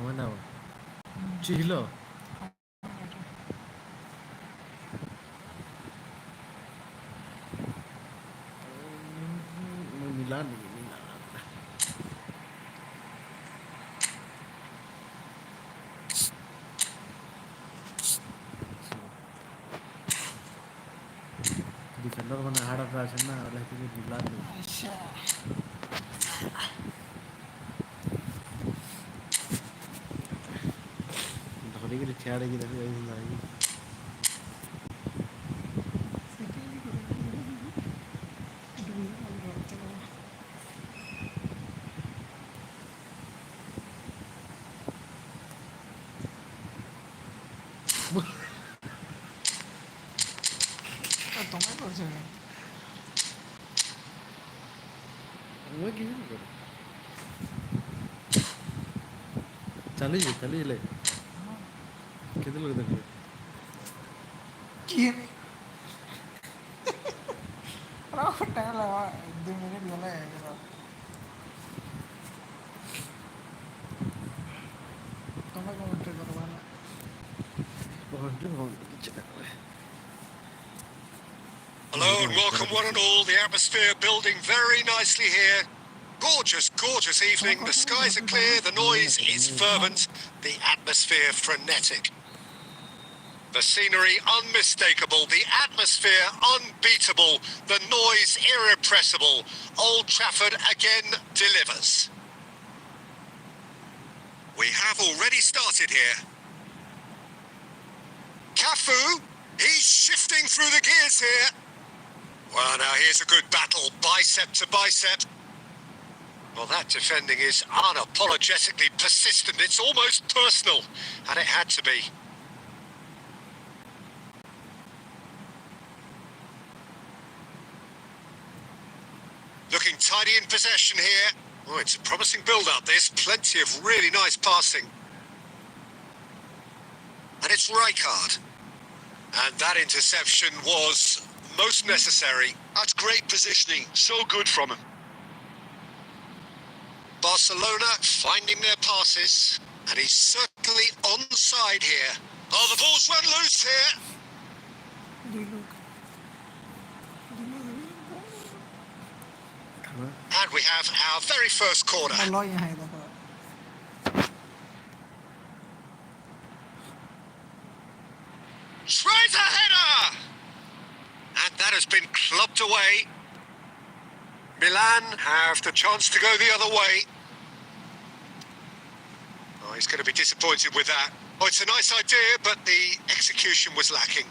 അവനാവോ ചിലോ Milan ni Milan. Defender mana ada version na oleh itu Milan ni. Dah lagi dia cari lagi dah lagi. What game is it? चली ले कितने लोग देख ¿Quién? Trabajo está la de mi viola. Toma como entre urbana. Hello and welcome one and all. The atmosphere building very nicely here. Gorgeous, gorgeous evening. The skies are clear, the noise is fervent, the atmosphere frenetic. The scenery unmistakable, the atmosphere unbeatable, the noise irrepressible. Old Trafford again delivers. We have already started here. Cafu, he's shifting through the gears here. Well, now here's a good battle, bicep to bicep. Well, that defending is unapologetically persistent. It's almost personal, and it had to be. Looking tidy in possession here. Oh, it's a promising build-up, this. Plenty of really nice passing. And it's Rijkaard. And that interception was most necessary. That's great positioning. So good from him. Barcelona finding their passes, and he's certainly onside here. Oh, the ball's run loose here. And we have our very first corner. Tries a header! And that has been clubbed away. Milan have the chance to go the other way. Oh, he's going to be disappointed with that. Oh, it's a nice idea, but the execution was lacking.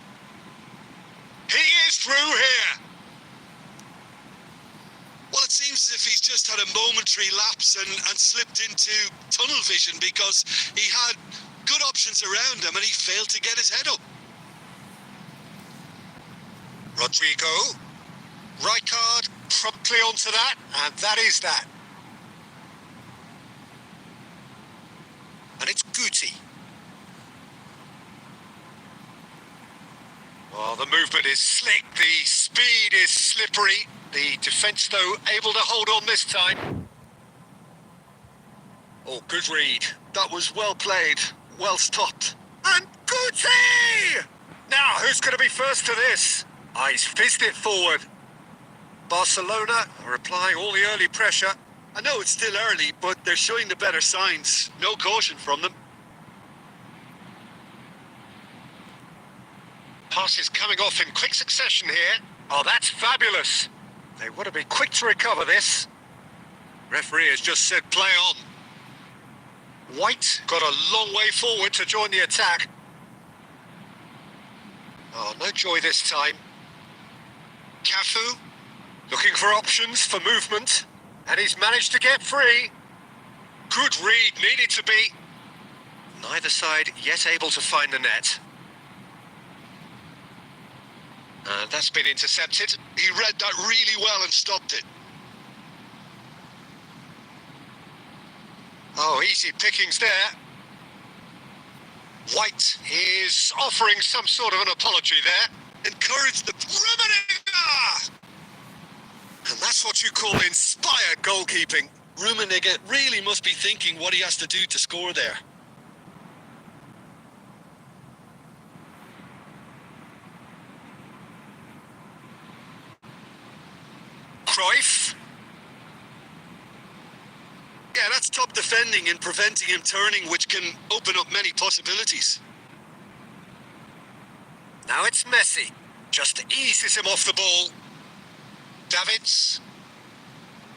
He is through here. Well, it seems as if he's just had a momentary lapse and slipped into tunnel vision because he had good options around him and he failed to get his head up. Rodrigo. Rijkaard promptly onto that, and that is that. And it's Guti. Well, the movement is slick, the speed is slippery. The defence, though, able to hold on this time. Oh, good read. That was well played, well stopped. And Guti! Now, who's going to be first to this? Oh, he's fizzed it forward. Barcelona are applying all the early pressure. I know it's still early, but they're showing the better signs. No caution from them. Passes coming off in quick succession here. Oh, that's fabulous. They want to be quick to recover this. Referee has just said play on. White got a long way forward to join the attack. Oh, no joy this time. Cafu looking for options for movement, and he's managed to get free. Good read, needed to be. Neither side yet able to find the net. That's been intercepted. He read that really well and stopped it. Oh, easy pickings there. White is offering some sort of an apology there. Encourage the... Rummenigge! And that's what you call inspired goalkeeping. Rummenigge really must be thinking what he has to do to score there. Cruyff. Yeah, that's top defending and preventing him turning, which can open up many possibilities. Now it's Messi. Just eases him off the ball. Davids.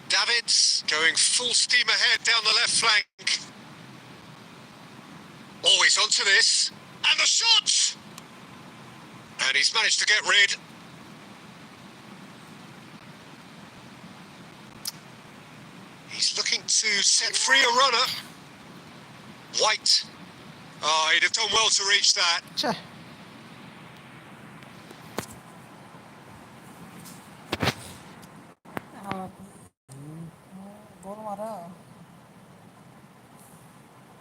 Davids going full steam ahead down the left flank. Always onto this. And the shot! And he's managed to get rid. He's looking to set free a runner. White. Oh, he'd have done well to reach that. Che. गोल मारा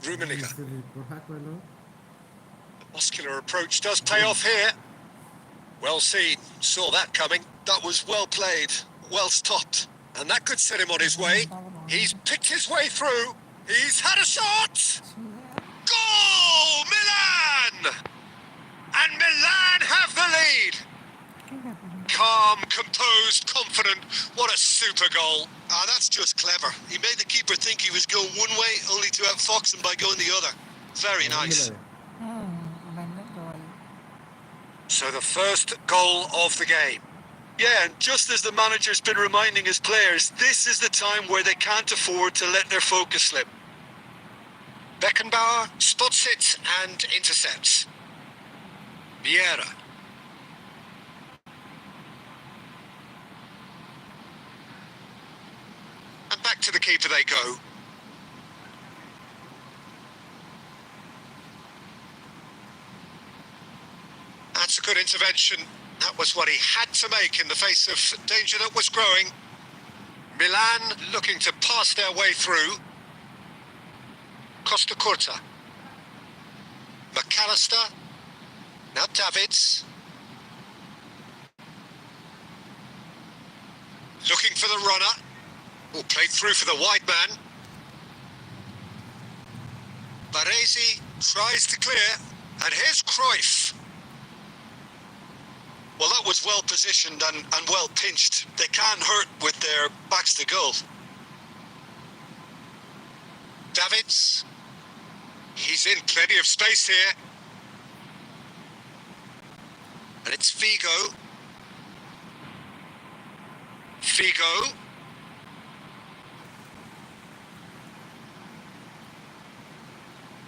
Rummenigge. Por Hackman, Muscular approach does pay off here. Well seen. Saw that coming. That was well played. Well stopped. And that could set him on his way. He's picked his way through. He's had a shot! Goal! Milan! And Milan have the lead. Calm, composed, confident. What a super goal. Ah, that's just clever. He made the keeper think he was going one way, only to outfox him by going the other. Very nice. So the first goal of the game. Yeah, and just as the manager's been reminding his players, this is the time where they can't afford to let their focus slip. Beckenbauer spots it and intercepts. Vieira. And back to the keeper they go. That's a good intervention. That was what he had to make in the face of danger that was growing. Milan looking to pass their way through. Costa Curta. McAllister. Now Davids. Looking for the runner. Oh, played through for the wide man. Baresi tries to clear. And here's Cruyff. Well, that was well positioned and well pinched. They can't hurt with their backs to goal. Davids. He's in plenty of space here. And it's Figo. Figo.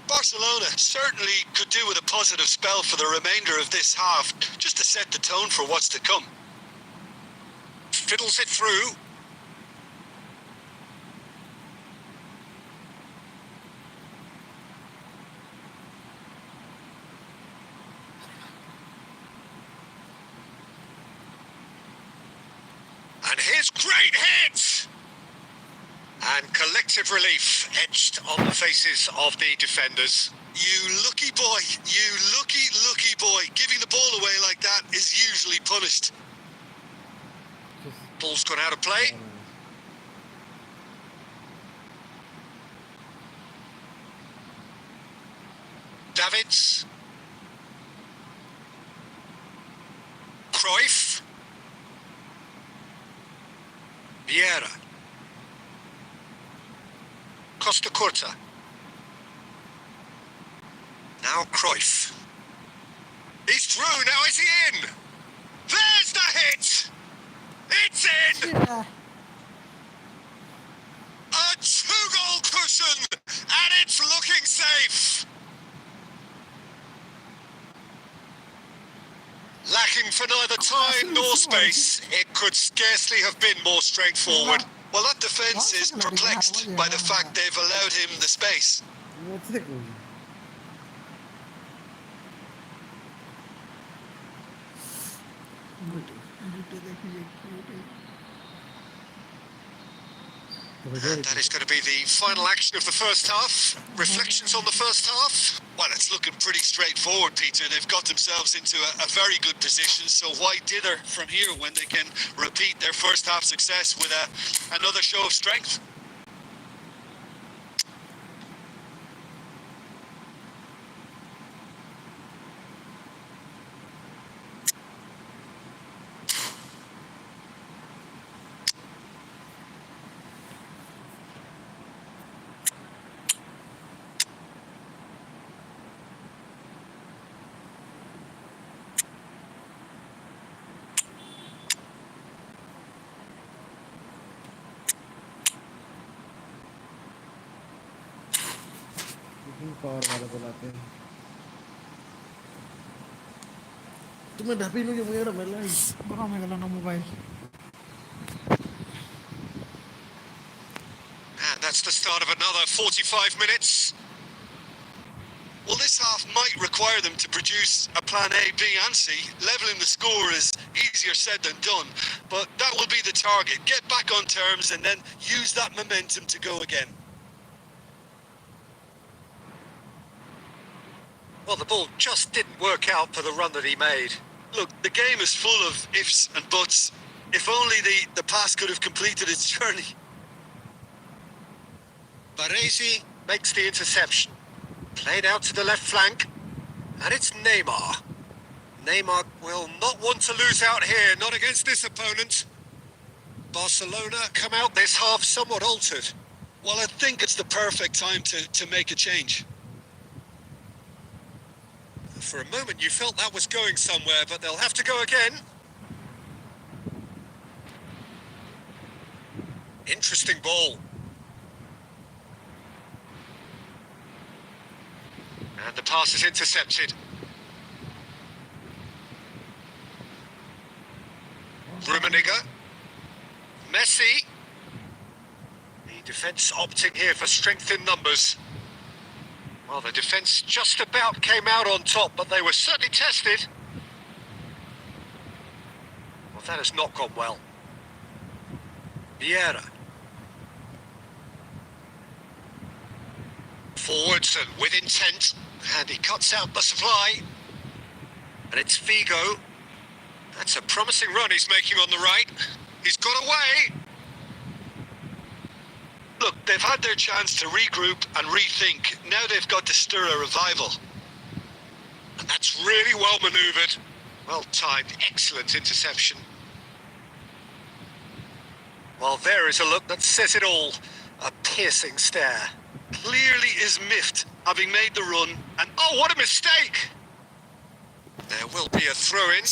Barcelona certainly could do with a positive spell for the remainder of this half, just to set the tone for what's to come. Fiddles it through. And here's great hit! And collective relief etched on the faces of the defenders. You lucky boy, you lucky boy. Giving the ball away like that is usually punished. Ball's gone out of play. Davids. Cruyff. Vieira. Costa Curta. Now Cruyff. He's through, now is he in? There's the hit! It's in! Yeah. A two-goal cushion, and it's looking safe. Lacking for neither time nor space, it could scarcely have been more straightforward. Well, that defence is perplexed by the fact they've allowed him the space. What's it going? And that is going to be the final action of the first half. Reflections on the first half? Well, it's looking pretty straightforward, Peter. They've got themselves into a very good position, so why dither from here when they can repeat their first half success with another show of strength? Power वाले बुलाते हैं तुम्हें ढपी नहीं मुझे ना मिल रहा है Baka may gala ng mobile. And that's the start of another 45 minutes. Well, this half might require them to produce a plan A, B and C. Levelling the score is easier said than done, but that will be the target. Get back on terms and then use that momentum to go again. Well, the ball just didn't work out for the run that he made. Look, the game is full of ifs and buts. If only the pass could have completed its journey. Baresi makes the interception. Played out to the left flank. And it's Neymar. Neymar will not want to lose out here, not against this opponent. Barcelona come out this half somewhat altered. Well, I think it's the perfect time to make a change. For a moment you felt that was going somewhere, but they'll have to go again. Interesting ball. And the pass is intercepted. Rummenigge. Messi. The defence opting here for strength in numbers. Well, the defence just about came out on top, but they were certainly tested. Well, that has not gone well. Vieira. Forwards and with intent. And he cuts out the supply. And it's Figo. That's a promising run he's making on the right. He's got away. Look, they've had their chance to regroup and rethink. Now they've got to stir a revival. And that's really well manoeuvred. Well timed, excellent interception. Well, there is a look that says it all. A piercing stare. Clearly is miffed, having made the run, and Oh, what a mistake! There will be a throw-in.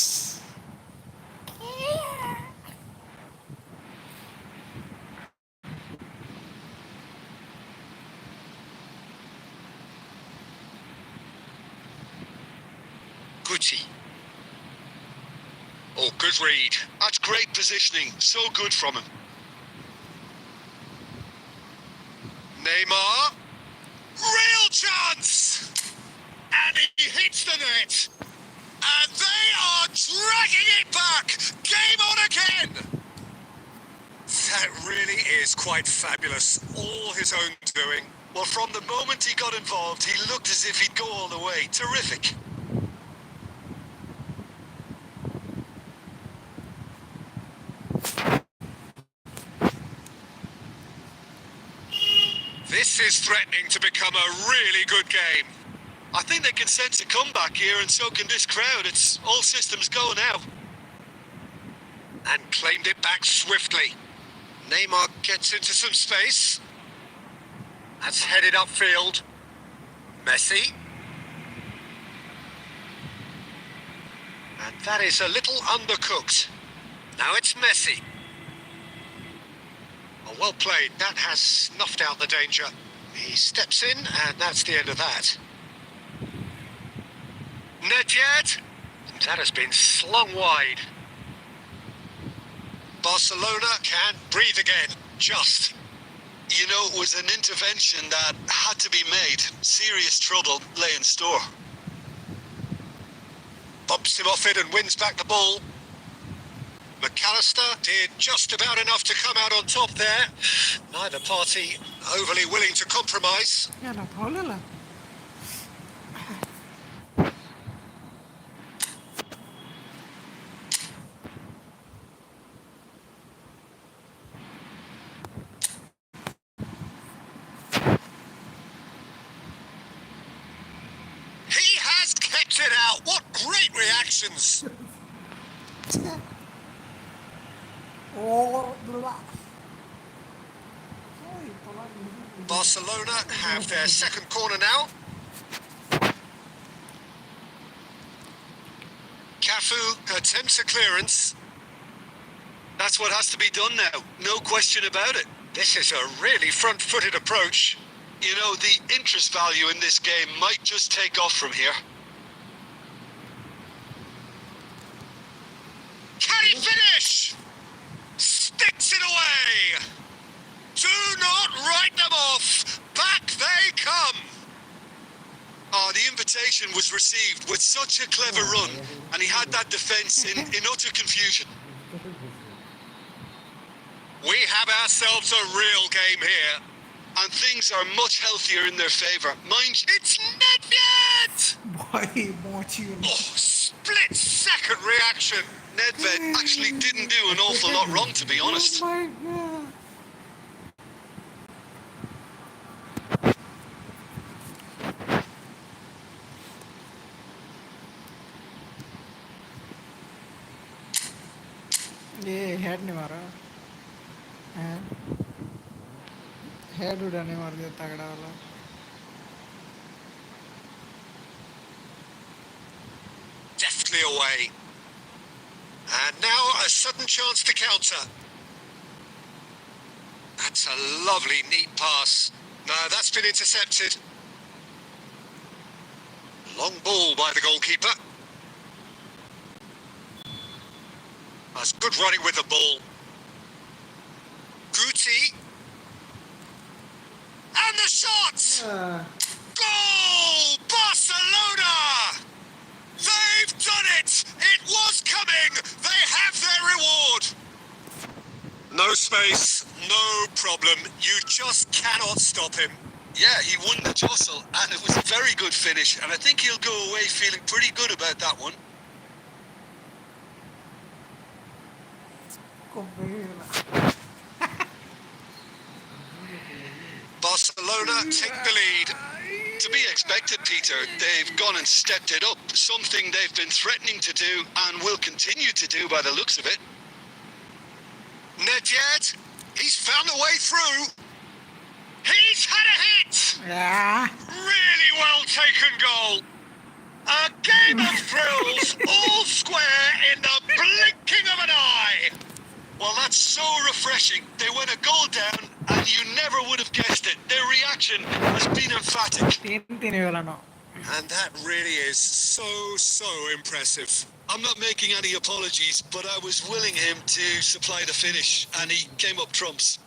Guti. Oh, good read. that's great positioning. So good from him. Neymar. Real chance! And he hits the net. And they are dragging it back. Game on again. That really is quite fabulous. All his own doing. Well, from the moment he got involved, he looked as if he'd go all the way. Terrific. This is threatening to become a really good game. I think they can sense a comeback here, and so can this crowd. It's all systems go now. And claimed it back swiftly. Neymar gets into some space. That's headed upfield. Messi. And that is a little undercooked. Now it's Messi. Oh, well played. That has snuffed out the danger. He steps in, and that's the end of that. Nedved. That has been slung wide. Barcelona can breathe again. Just. You know, it was an intervention that had to be made. Serious trouble lay in store. Bumps him off it and wins back the ball. McAllister did just about enough to come out on top there. Neither party overly willing to compromise. Jävla Paul eller? He has kept it out. What great reactions. Oh, blah. Oj, Barcelona have their second corner now. Cafu attempts a clearance. That's what has to be done now. No question about it. This is a really front-footed approach. You know, the interest value in this game might just take off from here. Can he finish? Sticks it away. Do not write them off. Back they come. Oh, the invitation was received with such a clever run, and he had that defence in utter confusion. We have ourselves a real game here. And things are much healthier in their favour. Mind you, It's Nedved! Boy, mochi. Oh, split-second reaction. Nedved actually didn't do an awful lot wrong, to be honest. Oh my god. ये head नहीं मारा head उड़ाने मार दिया तगड़ा वाला Deftly away. And now a sudden chance to counter. That's a lovely, neat pass. No, that's been intercepted. Long ball by the goalkeeper. That's good running with the ball. Guti. And the shots! Goal! Barcelona! They've done it! It was coming! They have their reward! No space, no problem. You just cannot stop him. Yeah, he won the jostle, and it was a very good finish, and I think he'll go away feeling pretty good about that one. Barcelona take the lead. To be expected, Peter. They've gone and stepped it up, something they've been threatening to do and will continue to do by the looks of it. Nedved, he's found a way through. He's had a hit! Really well taken goal. A game of thrills, all square in the blinking of an eye. Well, that's so refreshing. They went a goal down and you never would have guessed it. Their reaction has been emphatic. And that really is so impressive. I'm not making any apologies, but I was willing him to supply the finish, and he came up trumps.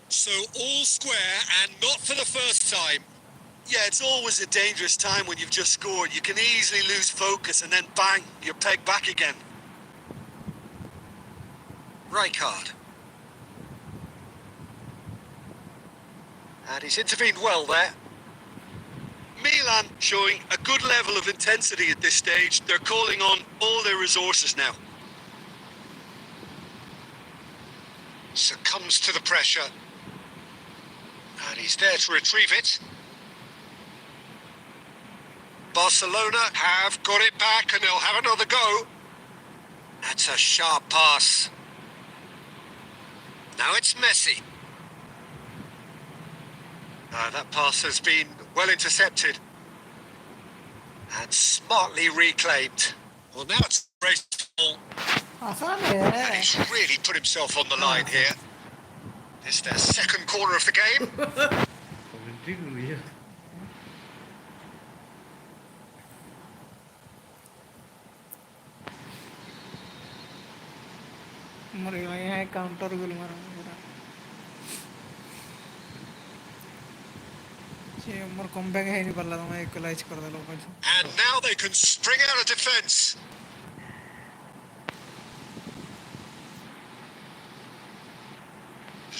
So all square and not for the first time. Yeah, it's always a dangerous time when you've just scored. You can easily lose focus and then bang, you're pegged back again. Rijkaard. And he's intervened well there. Milan showing a good level of intensity at this stage. They're calling on all their resources now. Succumbs to the pressure. And he's there to retrieve it. Barcelona have got it back and they'll have another go. That's a sharp pass. Now it's Messi. That pass has been well intercepted. And smartly reclaimed. Well, now it's graceful. And he's really put himself on the line here. It's their second corner of the game. Counter goal मारा more comeback है नहीं पड़ला तो मैं equalise कर देलो पाछू And now they can spring out of defence.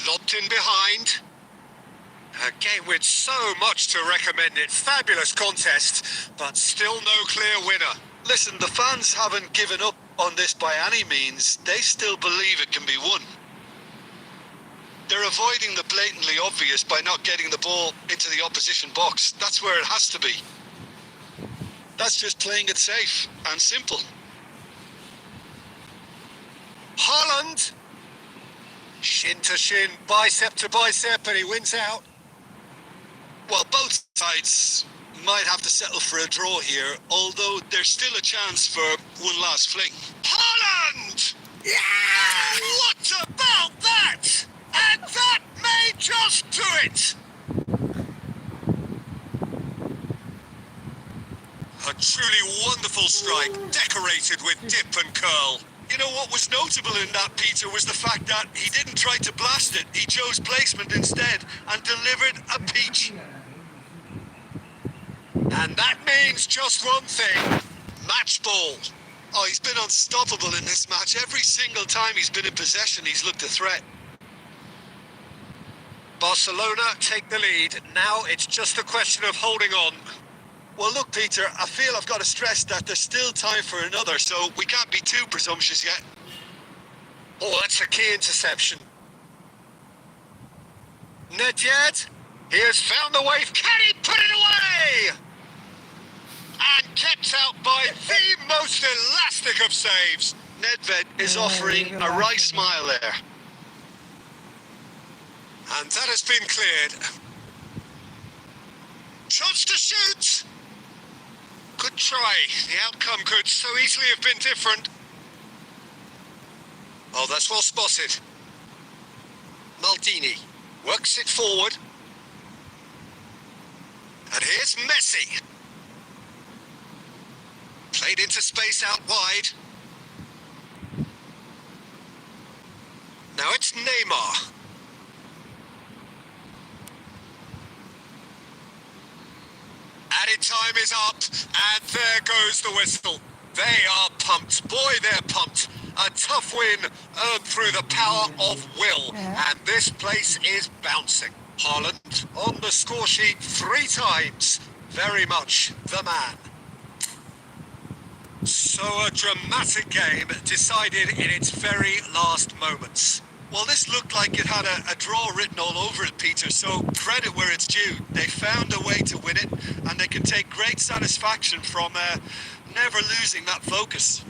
Lobbed in behind. A game with so much to recommend it. Fabulous contest, but still no clear winner. Listen, the fans haven't given up on this by any means. They still believe it can be won. They're avoiding the blatantly obvious by not getting the ball into the opposition box. That's where it has to be. That's just playing it safe and simple. Haaland. Shin to shin, bicep to bicep, and he wins out. Well, both sides might have to settle for a draw here, although there's still a chance for one last fling. Haaland! Yeah! What about that? And that may just do strike, decorated with dip and curl. You know what was notable in that, Peter, was the fact that he didn't try to blast it. He chose placement instead and delivered a peach. And that means just one thing. Match ball. Oh, he's been unstoppable in this match. Every single time he's been in possession, he's looked a threat. Barcelona take the lead. Now it's just a question of holding on. Well, look, Peter, I feel I've got to stress that there's still time for another, so we can't be too presumptuous yet. Oh, that's a key interception. Nedved, he has found the wave. Can he put it away? And kept out by the most elastic of saves. Nedved is offering a wry smile there. And that has been cleared. Chance to shoot. Good try. The outcome could so easily have been different. Oh, that's well spotted. Maldini works it forward. And here's Messi. Played into space out wide. Now it's Neymar. Added time is up, and there goes the whistle. They are pumped. Boy, they're pumped. A tough win earned through the power of will, and this place is bouncing. Haaland on the score sheet 3 times. Very much the man. So a dramatic game decided in its very last moments. Well, this looked like it had a draw written all over it, Peter, so credit where it's due. They found a way to win it, and they can take great satisfaction from never losing that focus.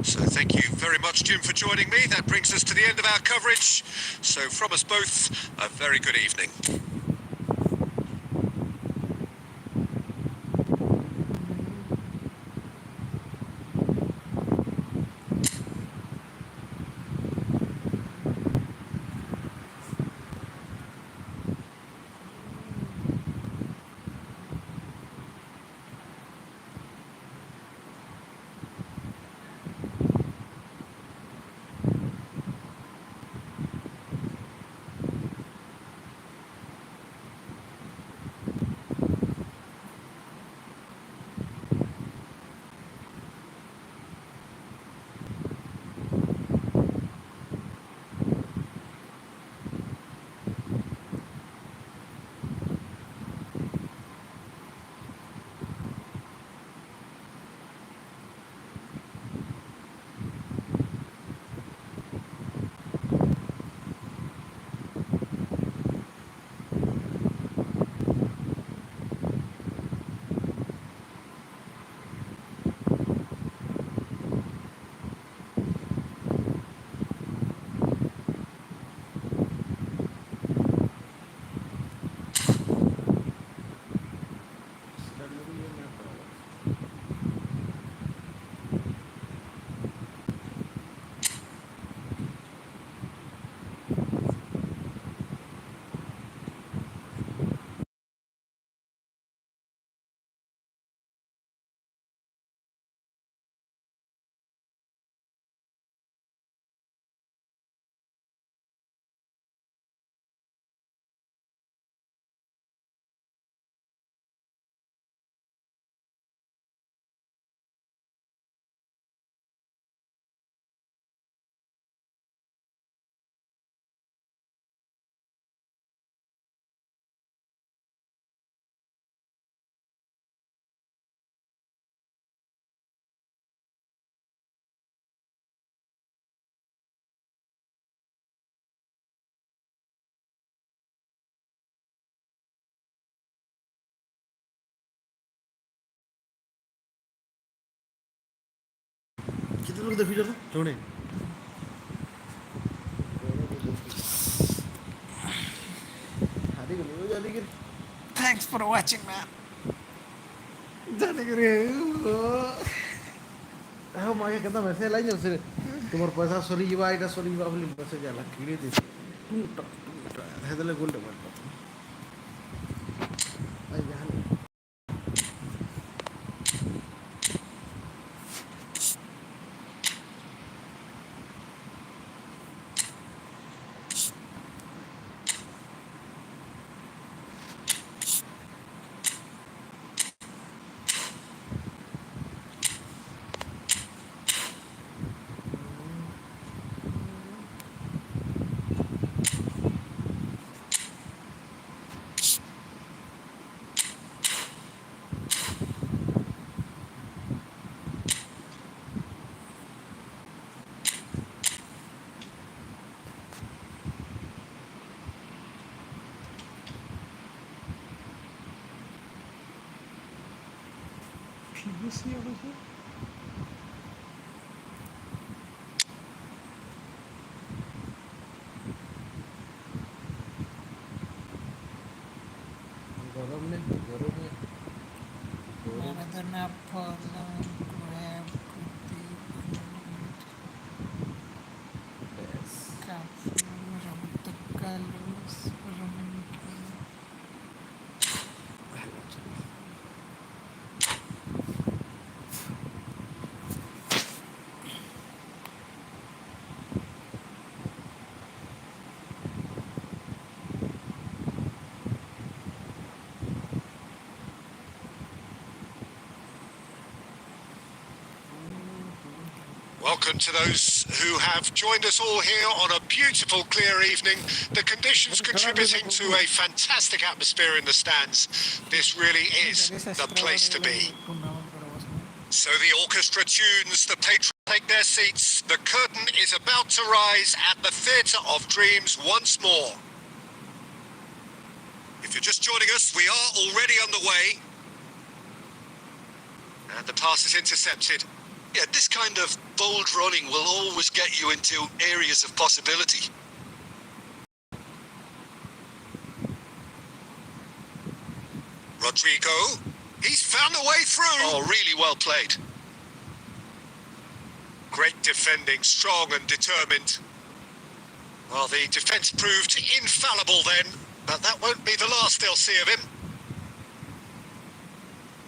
So thank you very much, Jim, for joining me. That brings us to the end of our coverage. So from us both, a very good evening. कितने लोग थे feature में छोड़े Thanks for watching, man. जाने के रे हाँ माया कहता मैसेज लाई जब से तुम्हारे पैसा सोरी जीवा इटा सोरी जीवा अपनी मैसेज आला कीड़े दे टूटा है तो ले गोल्ड मत आई जान ঠিকই অবশ্য। গরম নেই, গরমে Maradona fallen grab kuti ব্যাস। kafu Roberto Carlos Romaniki. Welcome to those who have joined us all here on a beautiful, clear evening. The conditions contributing to a fantastic atmosphere in the stands. This really is the place to be. So the orchestra tunes, the patrons take their seats. The curtain is about to rise at the Theatre of Dreams once more. If you're just joining us, we are already on the way. And the pass is intercepted. Yeah, this kind of bold running will always get you into areas of possibility. Rodrigo, he's found a way through. Oh, really well played. Great defending, strong and determined. Well, the defence proved infallible then, but that won't be the last they'll see of him.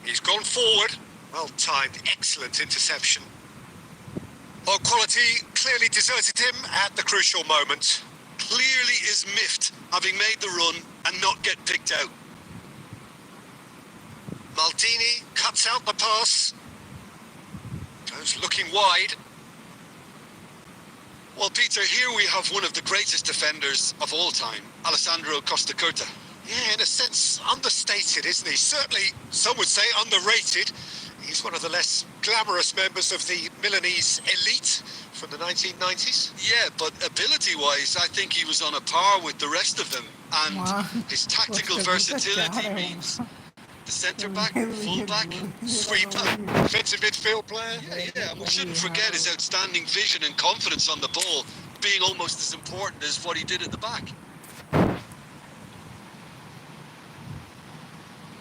He's gone forward. Well timed, excellent interception. Well, quality clearly deserted him at the crucial moment. Clearly is miffed, having made the run and not get picked out. Maldini cuts out the pass. Goes looking wide. Well, Peter, here we have one of the greatest defenders of all time, Alessandro Costacurta. Yeah, in a sense, understated, isn't he? Certainly, some would say underrated. He's one of the less glamorous members of the Milanese elite from the 1990s. Yeah, but ability-wise, I think he was on a par with the rest of them. And Wow. his tactical versatility means the centre-back, full-back, Sweeper, defensive midfield player. Yeah, and we shouldn't forget his outstanding vision and confidence on the ball being almost as important as what he did at the back.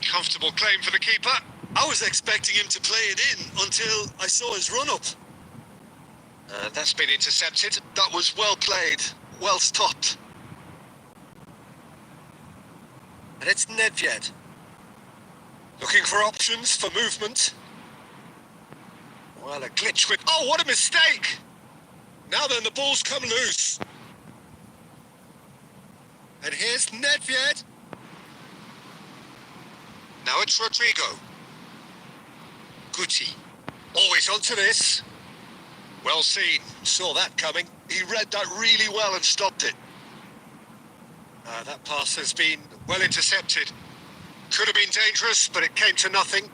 Comfortable claim for the keeper. I was expecting him to play it in until I saw his run-up. That's been intercepted. That was well played, well stopped. And it's Nedved. Looking for options for movement. Well, a glitch with... Oh, what a mistake! Now then, the ball's come loose. And here's Nedved. Now it's Rodrigo. Guti. Always onto this. Well seen. Saw that coming. He read that really well and stopped it. That pass has been well intercepted. Could have been dangerous, but it came to nothing.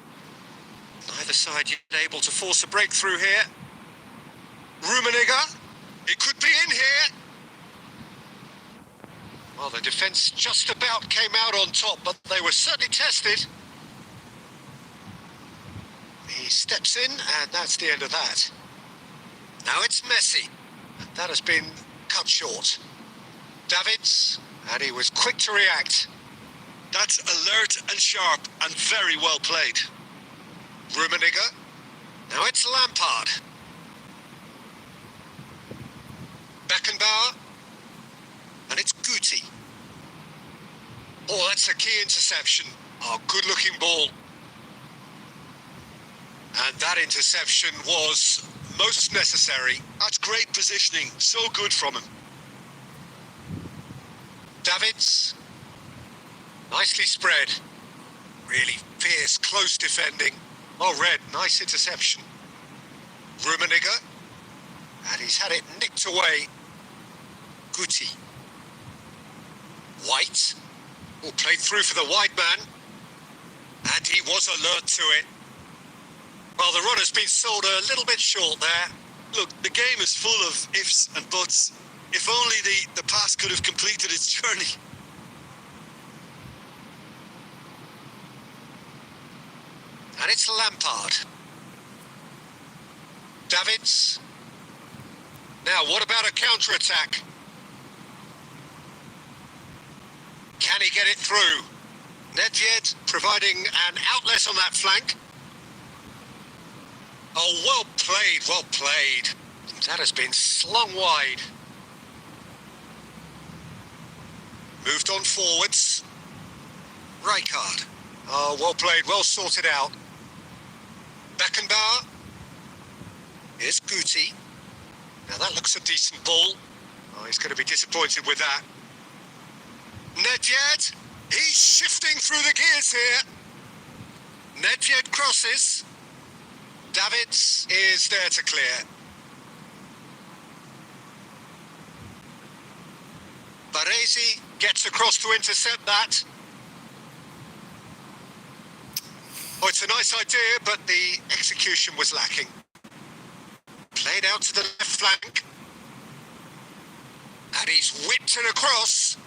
Neither side yet able to force a breakthrough here. Rummenigge. It could be in here. Well, the defence just about came out on top, but they were certainly tested. He steps in, and that's the end of that. Now it's Messi. That has been cut short. Davids, and he was quick to react. That's alert and sharp and very well played. Rummenigge. Now it's Lampard. Beckenbauer. And it's Guti. Oh, that's a key interception. Oh, good-looking ball. And that interception was most necessary. That's great positioning. So good from him. Davids. Nicely spread. Really fierce, close defending. Oh, Red, nice interception. Rummenigge. And he's had it nicked away. Guti. White. Oh, played through for the wide man. And he was alert to it. Well, the run has been sold a little bit short there. Look, the game is full of ifs and buts. If only the pass could have completed its journey. And it's Lampard. Davids. Now, what about a counter-attack? Can he get it through? Nedved providing an outlet on that flank. Oh, well played, well played. That has been slung wide. Moved on forwards. Rijkaard. Oh, well played, well sorted out. Beckenbauer. Here's Guti. Now that looks a decent ball. Oh, he's going to be disappointed with that. Nedved. He's shifting through the gears here. Nedved crosses. Davids is there to clear. Baresi gets across to intercept that. Oh, it's a nice idea, but the execution was lacking. Played out to the left flank. And he's whipped it across.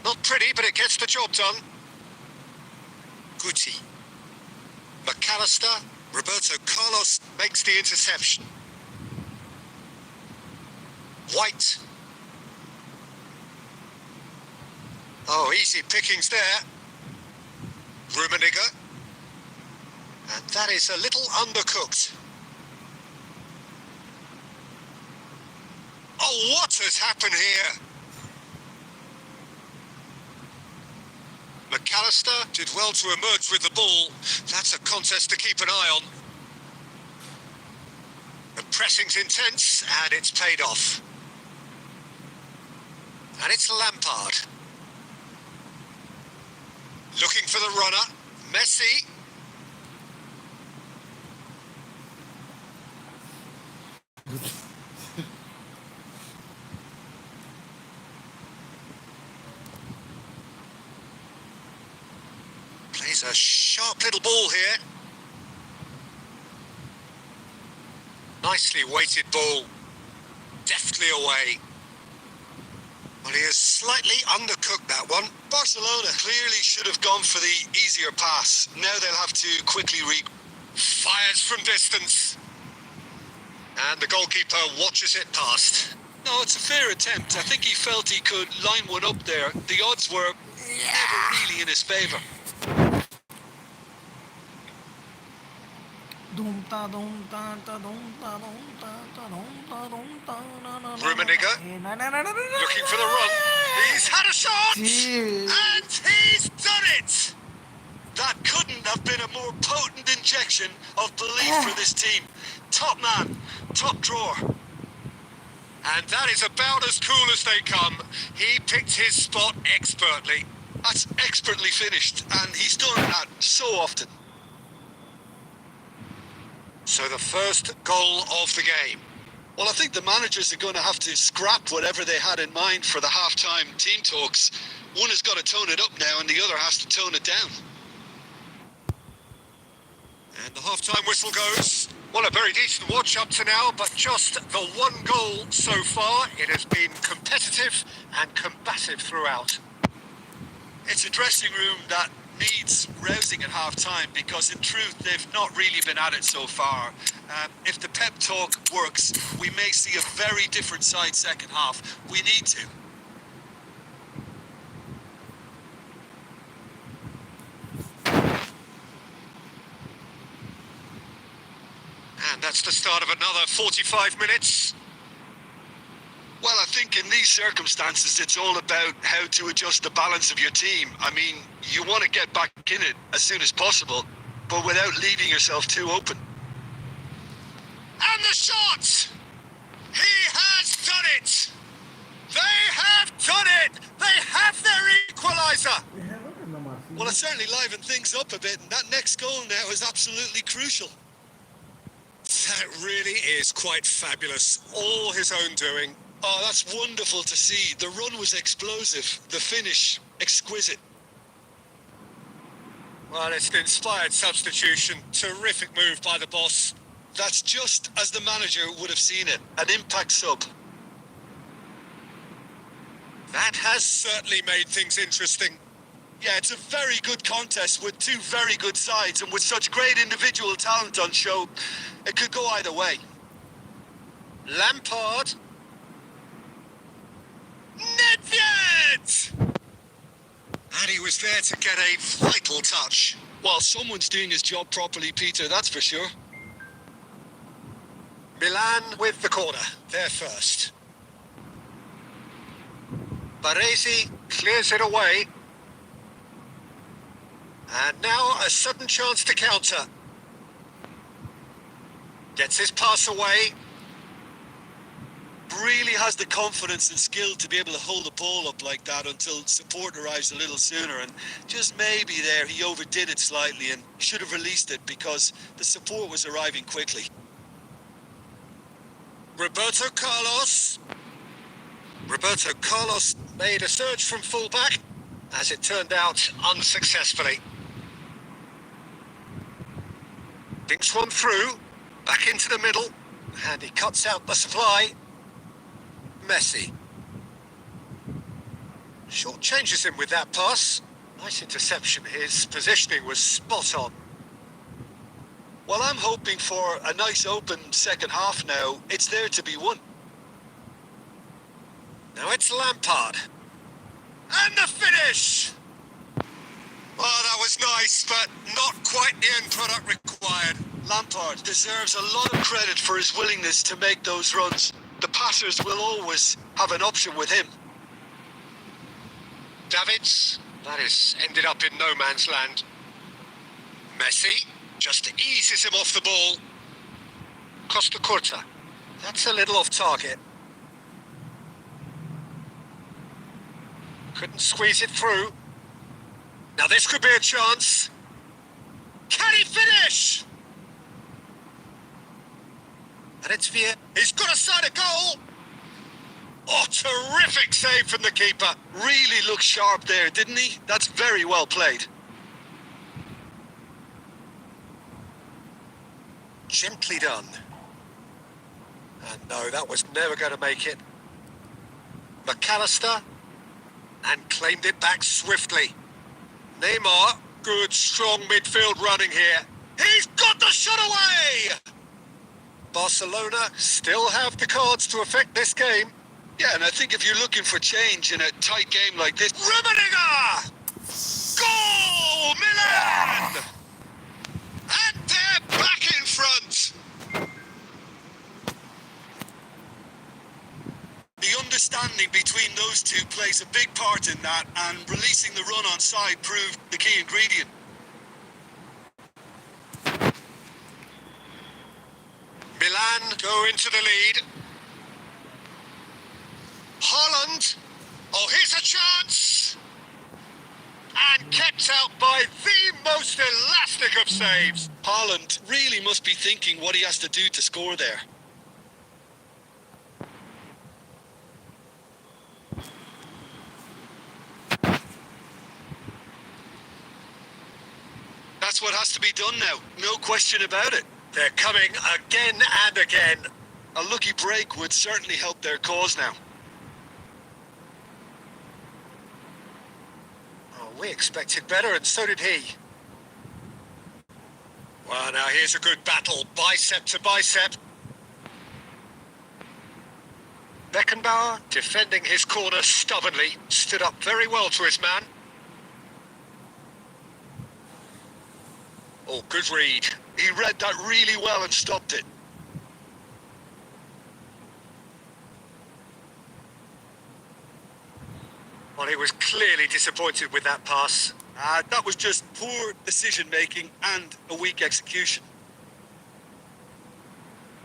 Not pretty, but it gets the job done. Guti. McAllister. Roberto Carlos makes the interception. White. Oh, easy pickings there. Rummenigge. And that is a little undercooked. Oh, what has happened here? McAllister did well to emerge with the ball. That's a contest to keep an eye on. The pressing's intense, and it's paid off. And it's Lampard. Looking for the runner. Messi. Plays a sharp little ball here. Nicely weighted ball. Deftly away. Well, he has slightly undercooked that one. Barcelona clearly should have gone for the easier pass. Now they'll have to quickly Fires from distance. And the goalkeeper watches it past. No, it's a fair attempt. I think he felt he could line one up there. The odds were never really in his favour. Rummenigge looking for the run. He's had a shot! And he's done it! That couldn't have been a more potent injection of belief for this team. Top man, top drawer. And that is about as cool as they come. He picked his spot expertly. That's expertly finished, and he's done that so often. So the first goal of the game. Well, I think the managers are going to have to scrap whatever they had in mind for the half-time team talks. One has got to tone it up now, and the other has to tone it down. And the half-time whistle goes. Well, a very decent watch up to now, but just the one goal so far. It has been competitive and combative throughout. It's a dressing room that needs rousing at half-time because, in truth, they've not really been at it so far. If the pep talk works, we may see a very different side second half. We need to. And that's the start of another 45 minutes. Well, I think in these circumstances, it's all about how to adjust the balance of your team. I mean, you want to get back in it as soon as possible, but without leaving yourself too open. And the shot! He has done it! They have done it! They have their equaliser! Well, it certainly livened things up a bit, and that next goal now is absolutely crucial. That really is quite fabulous. All his own doing. Oh, that's wonderful to see. The run was explosive. The finish, exquisite. Well, it's an inspired substitution. Terrific move by the boss. That's just as the manager would have seen it. An impact sub. That has certainly made things interesting. Yeah, it's a very good contest with two very good sides, and with such great individual talent on show, it could go either way. Lampard. Nedved! And he was there to get a vital touch. Well, someone's doing his job properly, Peter, that's for sure. Milan with the corner. They're first. Baresi clears it away. And now a sudden chance to counter. Gets his pass away. Really has the confidence and skill to be able to hold the ball up like that until support arrives a little sooner, and just maybe there he overdid it slightly and should have released it because the support was arriving quickly. Roberto Carlos. Roberto Carlos made a surge from fullback, as it turned out unsuccessfully. Dinks one through, back into the middle, and he cuts out the supply. Messi. Short changes him with that pass. Nice interception. His positioning was spot on. Well, I'm hoping for a nice open second half now. It's there to be won. Now it's Lampard. And the finish! Oh, that was nice, but not quite the end product required. Lampard deserves a lot of credit for his willingness to make those runs. The passers will always have an option with him. Davids, that is ended up in no man's land. Messi just eases him off the ball. Costa Curta, that's a little off target. Couldn't squeeze it through. Now this could be a chance. Can he finish? And it's Vier. He's got a side of goal. Oh, terrific save from the keeper. Really looked sharp there, didn't he? That's very well played. Gently done. And no, that was never going to make it. McAllister. And claimed it back swiftly. Neymar. Good, strong midfield running here. He's got the shot away! Barcelona still have the cards to affect this game. Yeah, and I think if you're looking for change in a tight game like this... Rummenigge! Goal! Milan! And they're back in front! The understanding between those two plays a big part in that, and releasing the run on side proved the key ingredient. Milan go into the lead. Holland. Oh, here's a chance. And kept out by the most elastic of saves. Haaland really must be thinking what he has to do to score there. That's what has to be done now, no question about it. They're coming again and again. A lucky break would certainly help their cause now. Oh, we expected better, and so did he. Well, now here's a good battle, bicep to bicep. Beckenbauer, defending his corner stubbornly, stood up very well to his man. Oh, good read. He read that really well and stopped it. Well, he was clearly disappointed with that pass. That was just poor decision-making and a weak execution.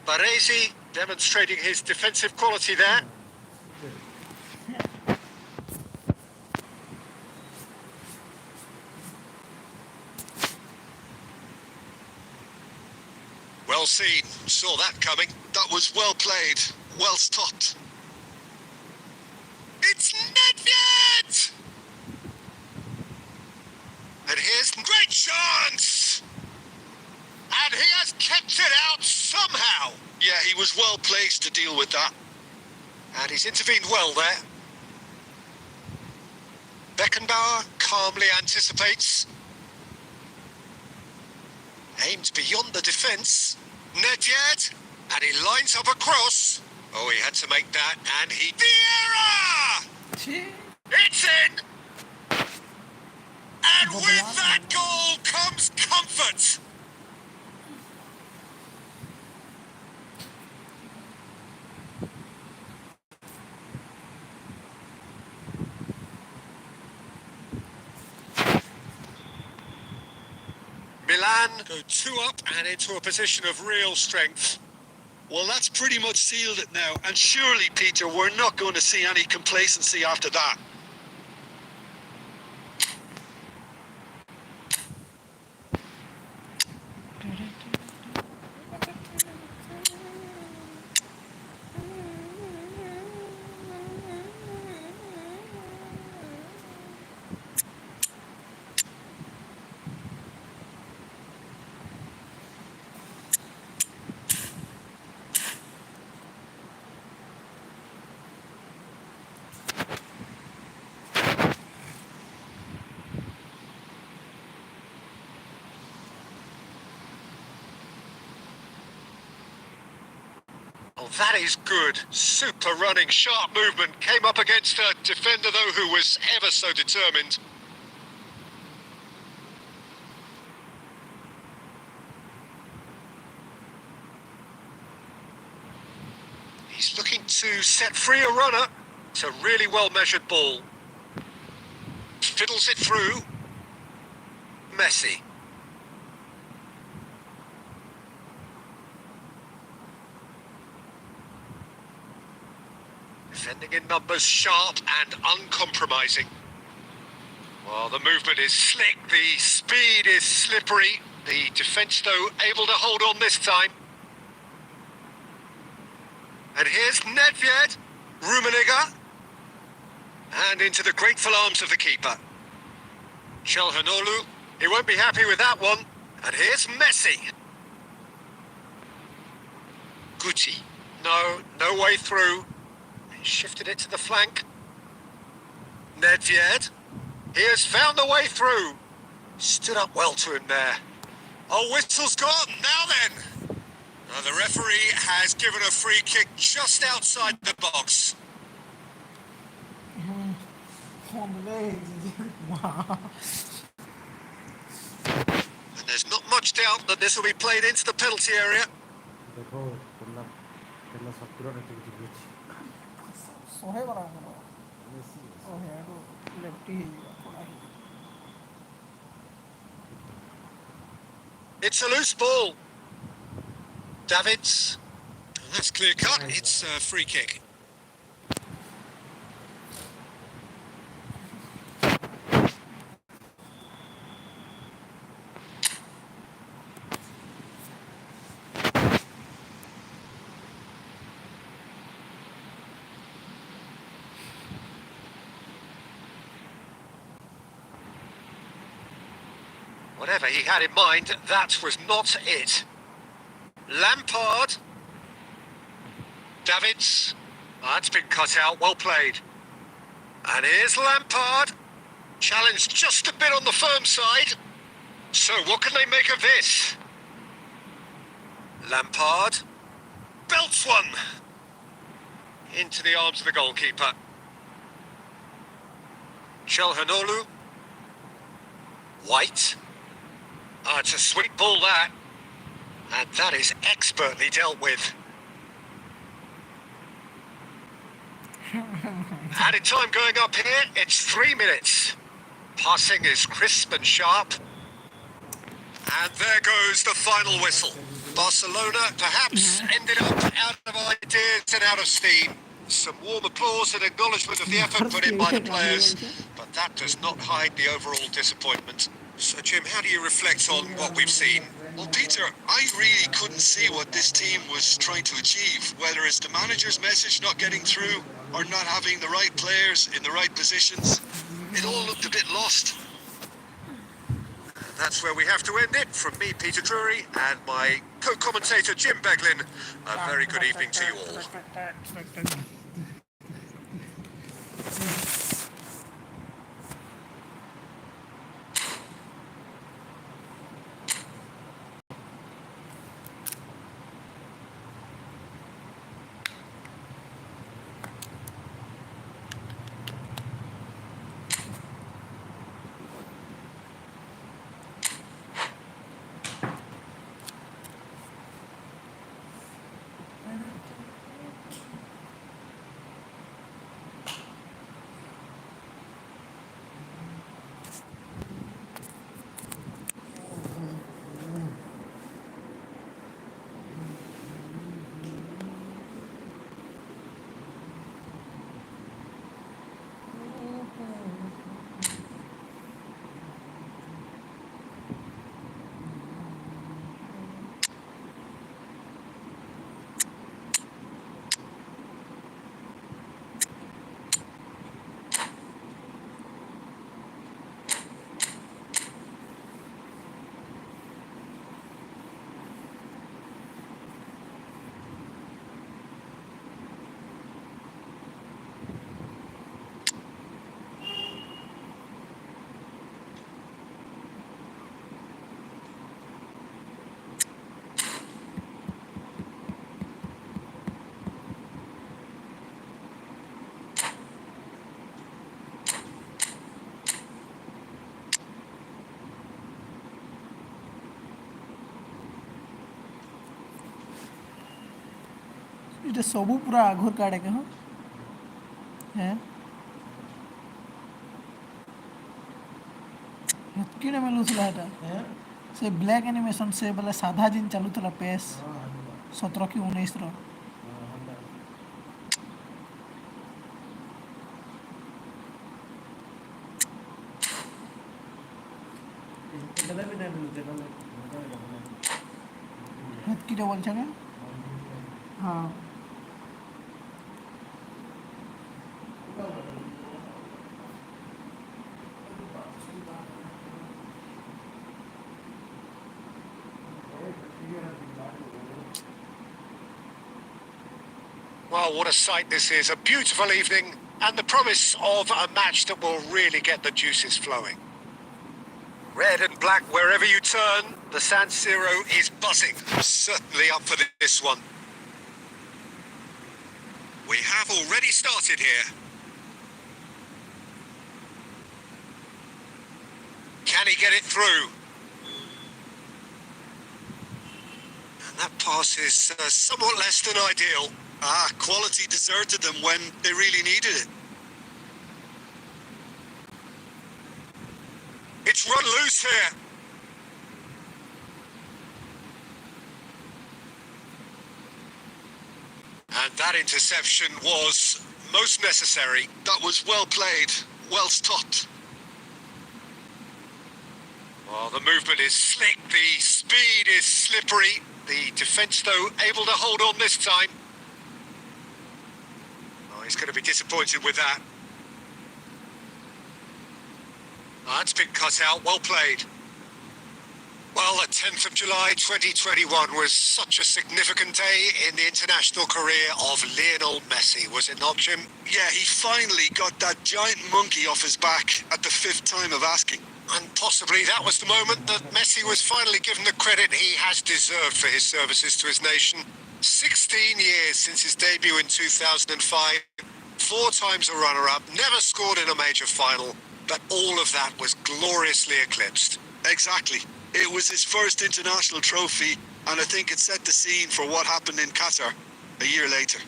Baresi demonstrating his defensive quality there. Well seen. Saw that coming. That was well played, well stopped. It's Nedved! And here's great chance! And he has kept it out somehow. Yeah, he was well placed to deal with that. And he's intervened well there. Beckenbauer calmly anticipates. Aims beyond the defence. Nedved, and he lines up a cross. Oh, he had to make that, and he... Vieira! It's in! And with that goal comes comfort! Milan go 2 up and into a position of real strength. Well, that's pretty much sealed it now. And surely, Peter, we're not going to see any complacency after that. Oh, that is good. Super running, sharp movement. Came up against a defender, though, who was ever so determined. He's looking to set free a runner. It's a really well-measured ball. Fiddles it through. Messi. Defending in numbers, sharp and uncompromising. Well, the movement is slick, the speed is slippery. The defence, though, able to hold on this time. And here's Nedved, Rummenigge, and into the grateful arms of the keeper. Çalhanoğlu, he won't be happy with that one. And here's Messi. Guti, no way through. Shifted it to the flank. Nedved. He has found the way through. Stood up well to him there. Oh, whistle's gone. Now then. The referee has given a free kick just outside the box. And there's not much doubt that this will be played into the penalty area. It's a loose ball. Davids. That's clear cut. It's a free kick. Whatever he had in mind, that was not it. Lampard. Davids. That's been cut out, well played. And here's Lampard. Challenged just a bit on the firm side. So what can they make of this? Lampard. Belts one. Into the arms of the goalkeeper. Çalhanoğlu. White. It's a sweet ball, that. And that is expertly dealt with. Added time going up here, it's 3 minutes. Passing is crisp and sharp. And there goes the final whistle. Barcelona perhaps ended up out of ideas and out of steam. Some warm applause and acknowledgement of the effort put in by the players, but that does not hide the overall disappointment. So, Jim, how do you reflect on what we've seen? Well, Peter, I really couldn't see what this team was trying to achieve, whether it's the manager's message not getting through or not having the right players in the right positions. It all looked a bit lost. And that's where we have to end it. From me, Peter Drury, and my co-commentator, Jim Beglin. A very good evening to you all. ଏଇଟା ସବୁ ପୁରା ଆଘର card ଏକା ହଁ ହେଁ ହେତ୍କିଟା ମିଳୁଥିଲା ଏଟା ସେ black animation ସେ ବୋଲେ ସାଧା ଜିନ୍ ଚାଲୁଥିଲା PS 17 କି 19 ର ହେତ୍କିଟା ବୋଲଛେ ନା ହଁ Well, what a sight this is. A beautiful evening and the promise of a match that will really get the juices flowing. Red and black wherever you turn, the San Siro is buzzing. Certainly up for this one. We have already started here. Can he get it through? And that pass is somewhat less than ideal. Quality deserted them when they really needed it. It's run loose here. And that interception was most necessary. That was well played, well stopped. Well, the movement is slick, the speed is slippery. The defence, though, able to hold on this time. Oh, he's going to be disappointed with that. Oh, that's been cut out, well played. Well, the 10th of July 2021 was such a significant day in the international career of Lionel Messi, was it not, Jim? Yeah, he finally got that giant monkey off his back at the 5th time of asking. And possibly that was the moment that Messi was finally given the credit he has deserved for his services to his nation. 16 years since his debut in 2005, 4 times a runner-up, never scored in a major final, but all of that was gloriously eclipsed. Exactly. It was his first international trophy, and I think it set the scene for what happened in Qatar a year later.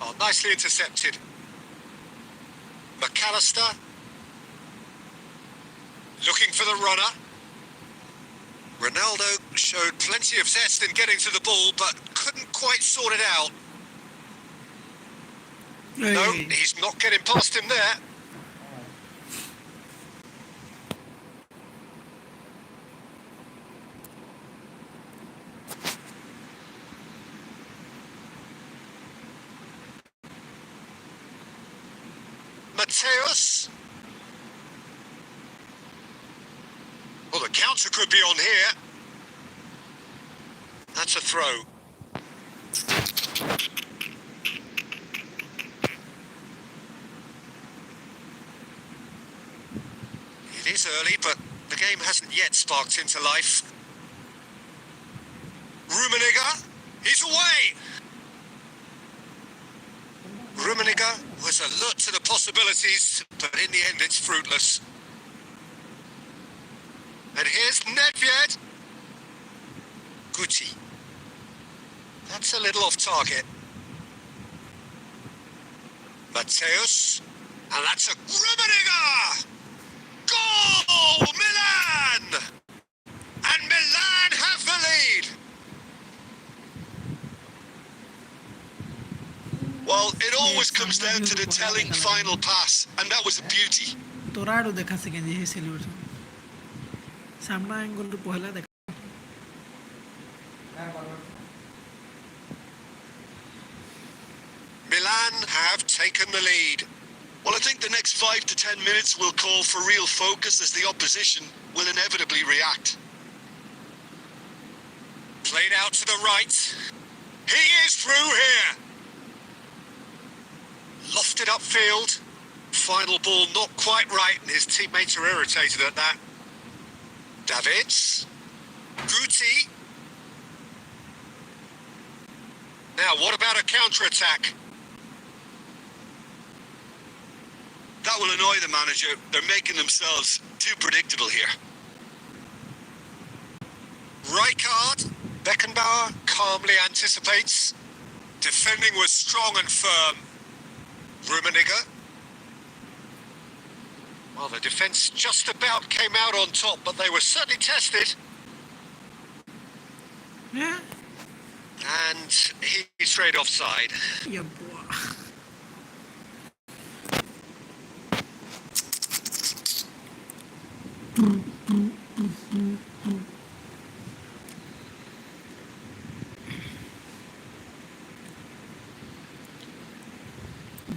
Oh, nicely intercepted. McAllister. Looking for the runner. Ronaldo showed plenty of zest in getting to the ball, but couldn't quite sort it out. Hey. No, he's not getting past him there. Mateus. Well, the counter could be on here. That's a throw. It is early, but the game hasn't yet sparked into life. Rummenigge, he's away! Rummenigge was alert to the possibilities, but in the end it's fruitless. And here's Nedved. Guti. That's a little off target. Mateus. And that's a Rummenigge! Goal! Milan! And Milan have the lead! Well, it always comes down to the telling final pass, and that was a beauty. ତୋରାଡ଼ୁ ଦେଖା second ଯେ celebration ସାମ୍ନା ଆଙ୍ଗଲରୁ ପହଲା ଦେଖା Milan have taken the lead. Well, I think the next 5 to 10 minutes will call for real focus as the opposition will inevitably react. Played out to the right. He is through here. Lofted upfield. Final ball not quite right, and his teammates are irritated at that. Davids. Guti. Now, what about a counter-attack? That will annoy the manager. They're making themselves too predictable here. Rijkaard. Beckenbauer calmly anticipates. Defending was strong and firm. Rummenigge. Well, the defence just about came out on top, but they were certainly tested. Yeah. And he's straight offside. Yeah, boy.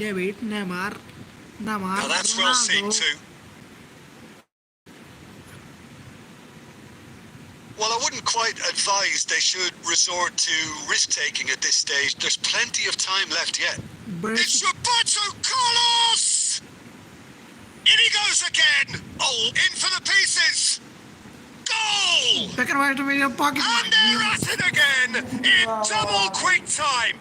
David, Neymar, Now that's well seen Ronaldo. too. Well, I wouldn't quite advise they should resort to risk-taking at this stage. There's plenty of time left yet. It's Roberto Carlos! In he goes again! Oh, in for the pieces! Goal! Beckenbauer to make a pocket. And they're at it again in double quick time.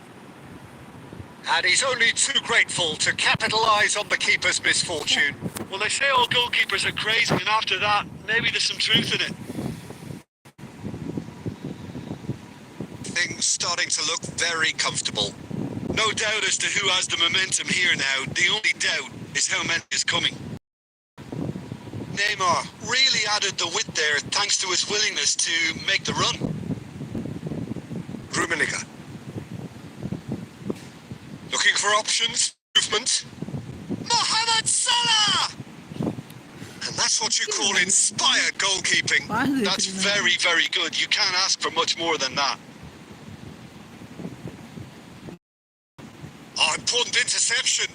And he's only too grateful to capitalise on the keeper's misfortune. Well, they say all goalkeepers are crazy, and after that, maybe there's some truth in it. Things starting to look very comfortable. No doubt as to who has the momentum here now. The only doubt is how many is coming. Neymar really added the width there thanks to his willingness to make the run. Rummenigge. Looking for options, movement. Mohamed Salah! And that's what you call inspired goalkeeping. That's very, very good. You can't ask for much more than that. Oh, important interception.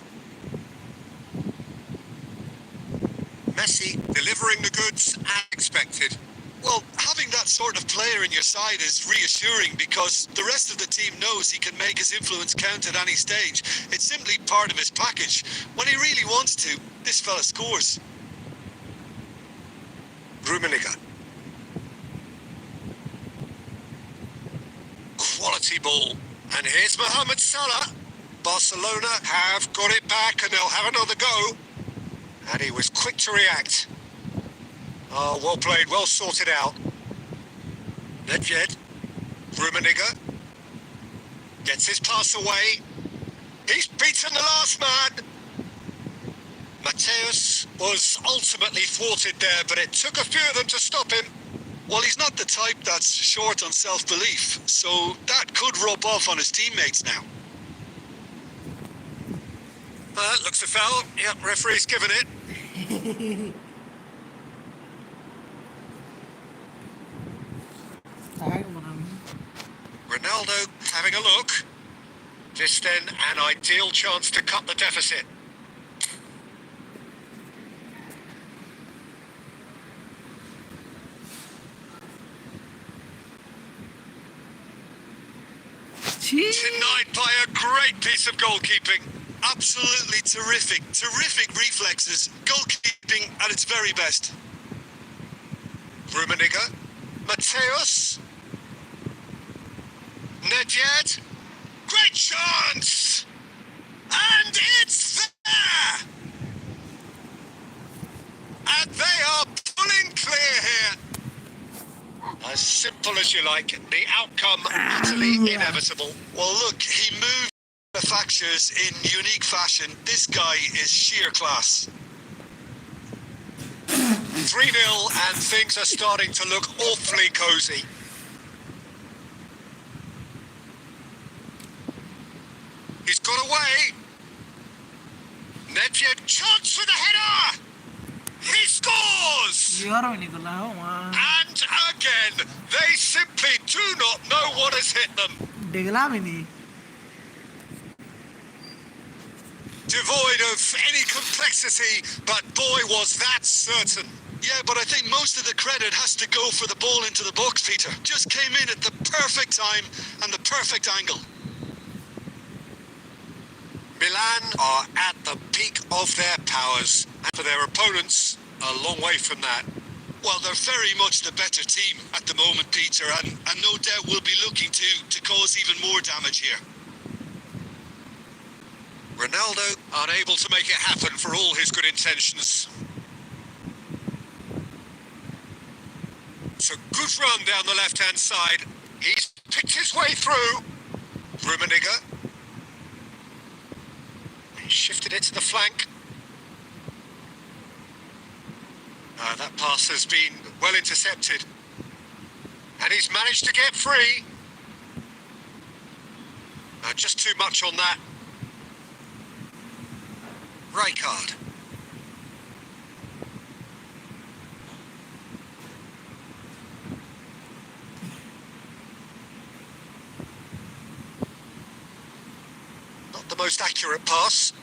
Messi delivering the goods as expected. Well, having that sort of player in your side is reassuring because the rest of the team knows he can make his influence count at any stage. It's simply part of his package. When he really wants to, this fella scores. Rummenigge. Quality ball. And here's Mohamed Salah. Barcelona have got it back and they'll have another go. And he was quick to react. Oh, well played, well sorted out. Nedved. Rummenigge. Gets his pass away. He's beaten the last man. Mateus was ultimately thwarted there, but it took a few of them to stop him. Well, he's not the type that's short on self-belief, so that could rub off on his teammates now. Looks a foul. Yep, referee's given it. Ronaldo having a look. This then an ideal chance to cut the deficit. Denied by a great piece of goalkeeping. Absolutely terrific. Terrific reflexes. Goalkeeping at its very best. Rummenigge. Mateus. Nedved. Great chance! And it's there! And they are pulling clear here. As simple as you like, the outcome utterly inevitable. Well, look, he moved manufacturers in unique fashion. This guy is sheer class. 3-0 and things are starting to look awfully cosy. He's got away. Nedved, chance for the header. He scores! And again, they simply do not know what has hit them. Devoid of any complexity, but boy was that certain. Yeah, but I think most of the credit has to go for the ball into the box, Peter. Just came in at the perfect time and the perfect angle. Milan are at the peak of their powers, and for their opponents, a long way from that. Well, they're very much the better team at the moment, Peter, and no doubt will be looking to cause even more damage here. Ronaldo unable to make it happen for all his good intentions. It's a good run down the left-hand side. He's picked his way through. Rummenigge. He shifted it to the flank. That pass has been well intercepted. And he's managed to get free. Just too much on that. Rijkaard. Not the most accurate pass.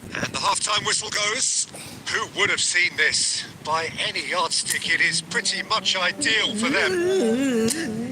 And the half-time whistle goes. Who would have seen this? By any yardstick, it is pretty much ideal for them.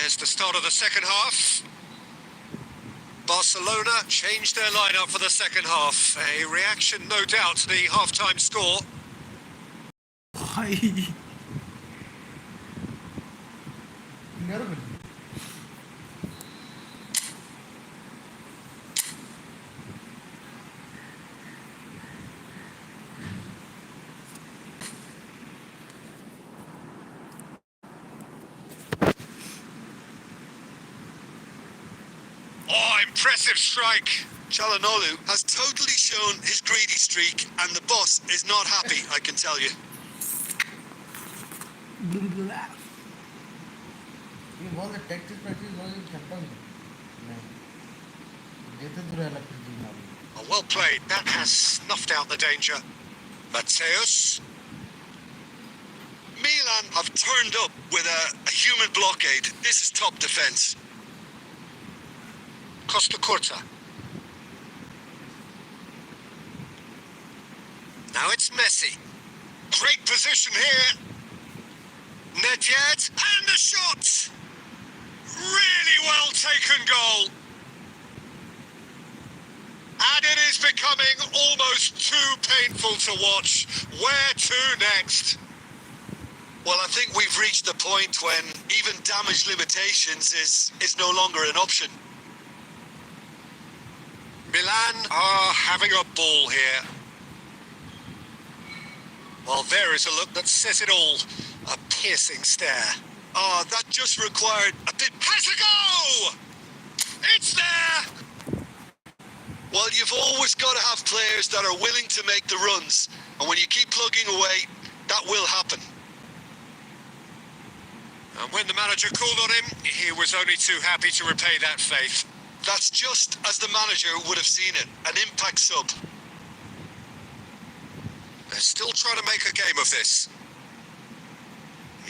There's the start of the second half. Barcelona changed their lineup for the second half. A reaction, no doubt, to the half-time score. Oh, impressive strike. Çalhanoğlu has totally shown his greedy streak, and the boss is not happy, I can tell you. Oh, well played. That has snuffed out the danger. Mateus. Milan have turned up with a human blockade. This is top defence. Costa Curta. Now it's Messi. Great position here. Nedved, and the shot! Really well taken goal. And it is becoming almost too painful to watch. Where to next? Well, I think we've reached the point when even damage limitations is no longer an option. Milan are having a ball here. Well, there is a look that says it all. A piercing stare. Oh, that just required a bit... Has a go! It's there! Well, you've always got to have players that are willing to make the runs. And when you keep plugging away, that will happen. And when the manager called on him, he was only too happy to repay that faith. That's just as the manager would have seen it. An impact sub. They're still trying to make a game of this.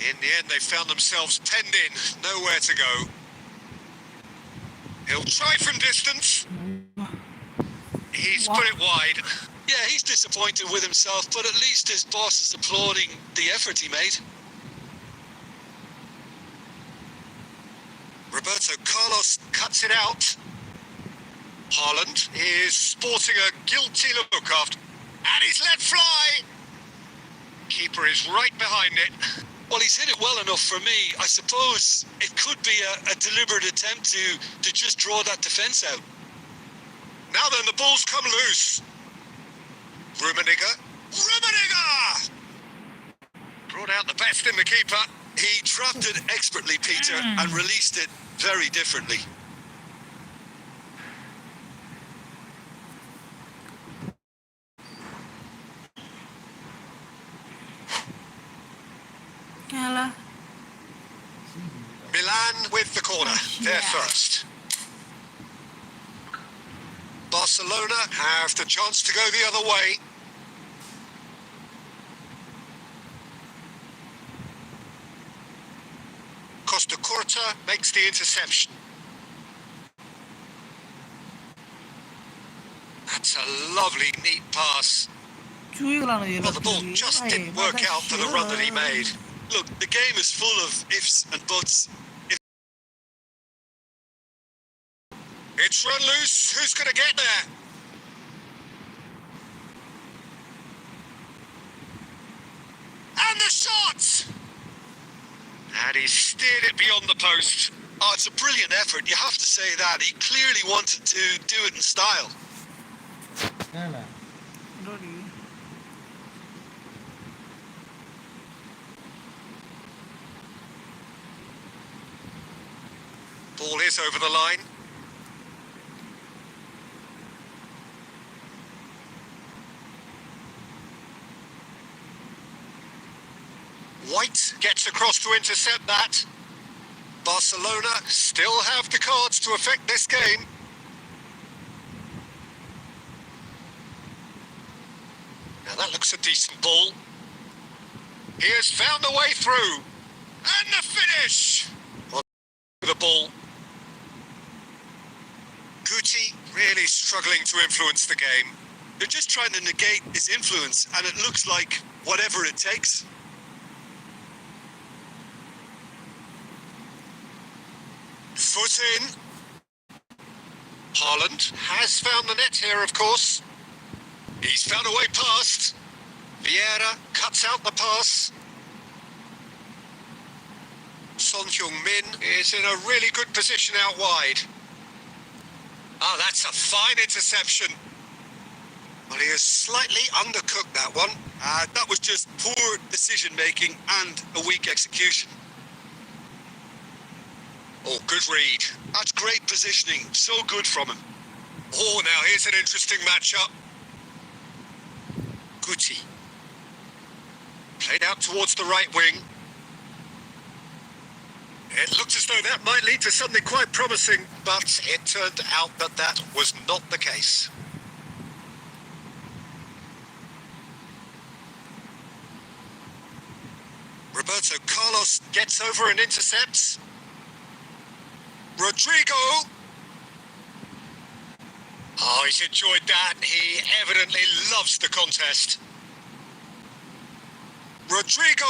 In the end, they found themselves penned in, nowhere to go. He'll try from distance. He's put it wide. Yeah, he's disappointed with himself, but at least his boss is applauding the effort he made. Roberto Carlos cuts it out. Haaland is sporting a guilty look after... And he's let fly! Keeper is right behind it. Well, he's hit it well enough for me. I suppose it could be a deliberate attempt to just draw that defence out. Now then, the ball's come loose. Rummenigge. Rummenigge! Brought out the best in the keeper. He trapped it expertly, Peter, and released it very differently. corner. They're first. Barcelona have the chance to go the other way. Costa Curta makes the interception. That's a lovely, neat pass. Well, the ball just didn't work out for the run that he made. Look, the game is full of ifs and buts. It's run loose. Who's going to get there? And the shot! And he steered it beyond the post. Oh, it's a brilliant effort, you have to say that. He clearly wanted to do it in style. Ball is over the line. White gets across to intercept that. Barcelona still have the cards to affect this game. Now that looks a decent ball. He has found a way through. And the finish! On the ball. Guti really struggling to influence the game. They're just trying to negate his influence, and it looks like whatever it takes. Foot in. Haaland has found the net here, of course. He's found a way past. Vieira cuts out the pass. Son Heung-min is in a really good position out wide. Oh, that's a fine interception. Well, he has slightly undercooked that one. That was just poor decision-making and a weak execution. Oh, good read. That's great positioning. So good from him. Oh, now here's an interesting matchup. Guti. Played out towards the right wing. It looked as though that might lead to something quite promising, but it turned out that that was not the case. Roberto Carlos gets over and intercepts. Rodrigo. Oh, he's enjoyed that. He evidently loves the contest. Rodrigo.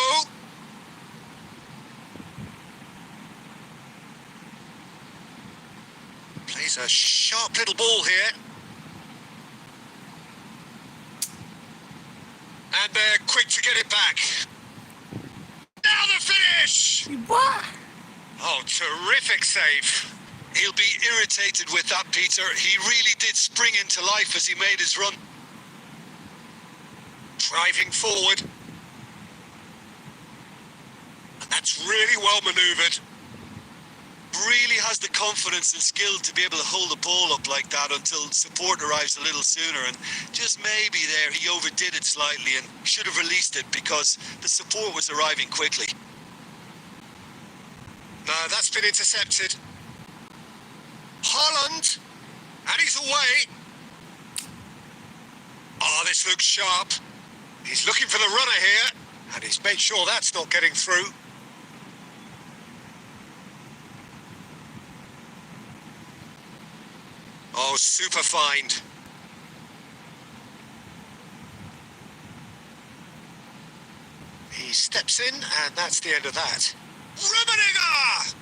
Plays a sharp little ball here. And they're quick to get it back. Now the finish! What? Oh, terrific save. He'll be irritated with that, Peter. He really did spring into life as he made his run. Driving forward. And that's really well manoeuvred. Really has the confidence and skill to be able to hold the ball up like that until support arrives a little sooner, and just maybe there he overdid it slightly and should have released it because the support was arriving quickly. No, that's been intercepted. Haaland, and he's away. Oh, this looks sharp. He's looking for the runner here, and he's made sure that's not getting through. Oh, super find. He steps in, and that's the end of that. Rummenigge!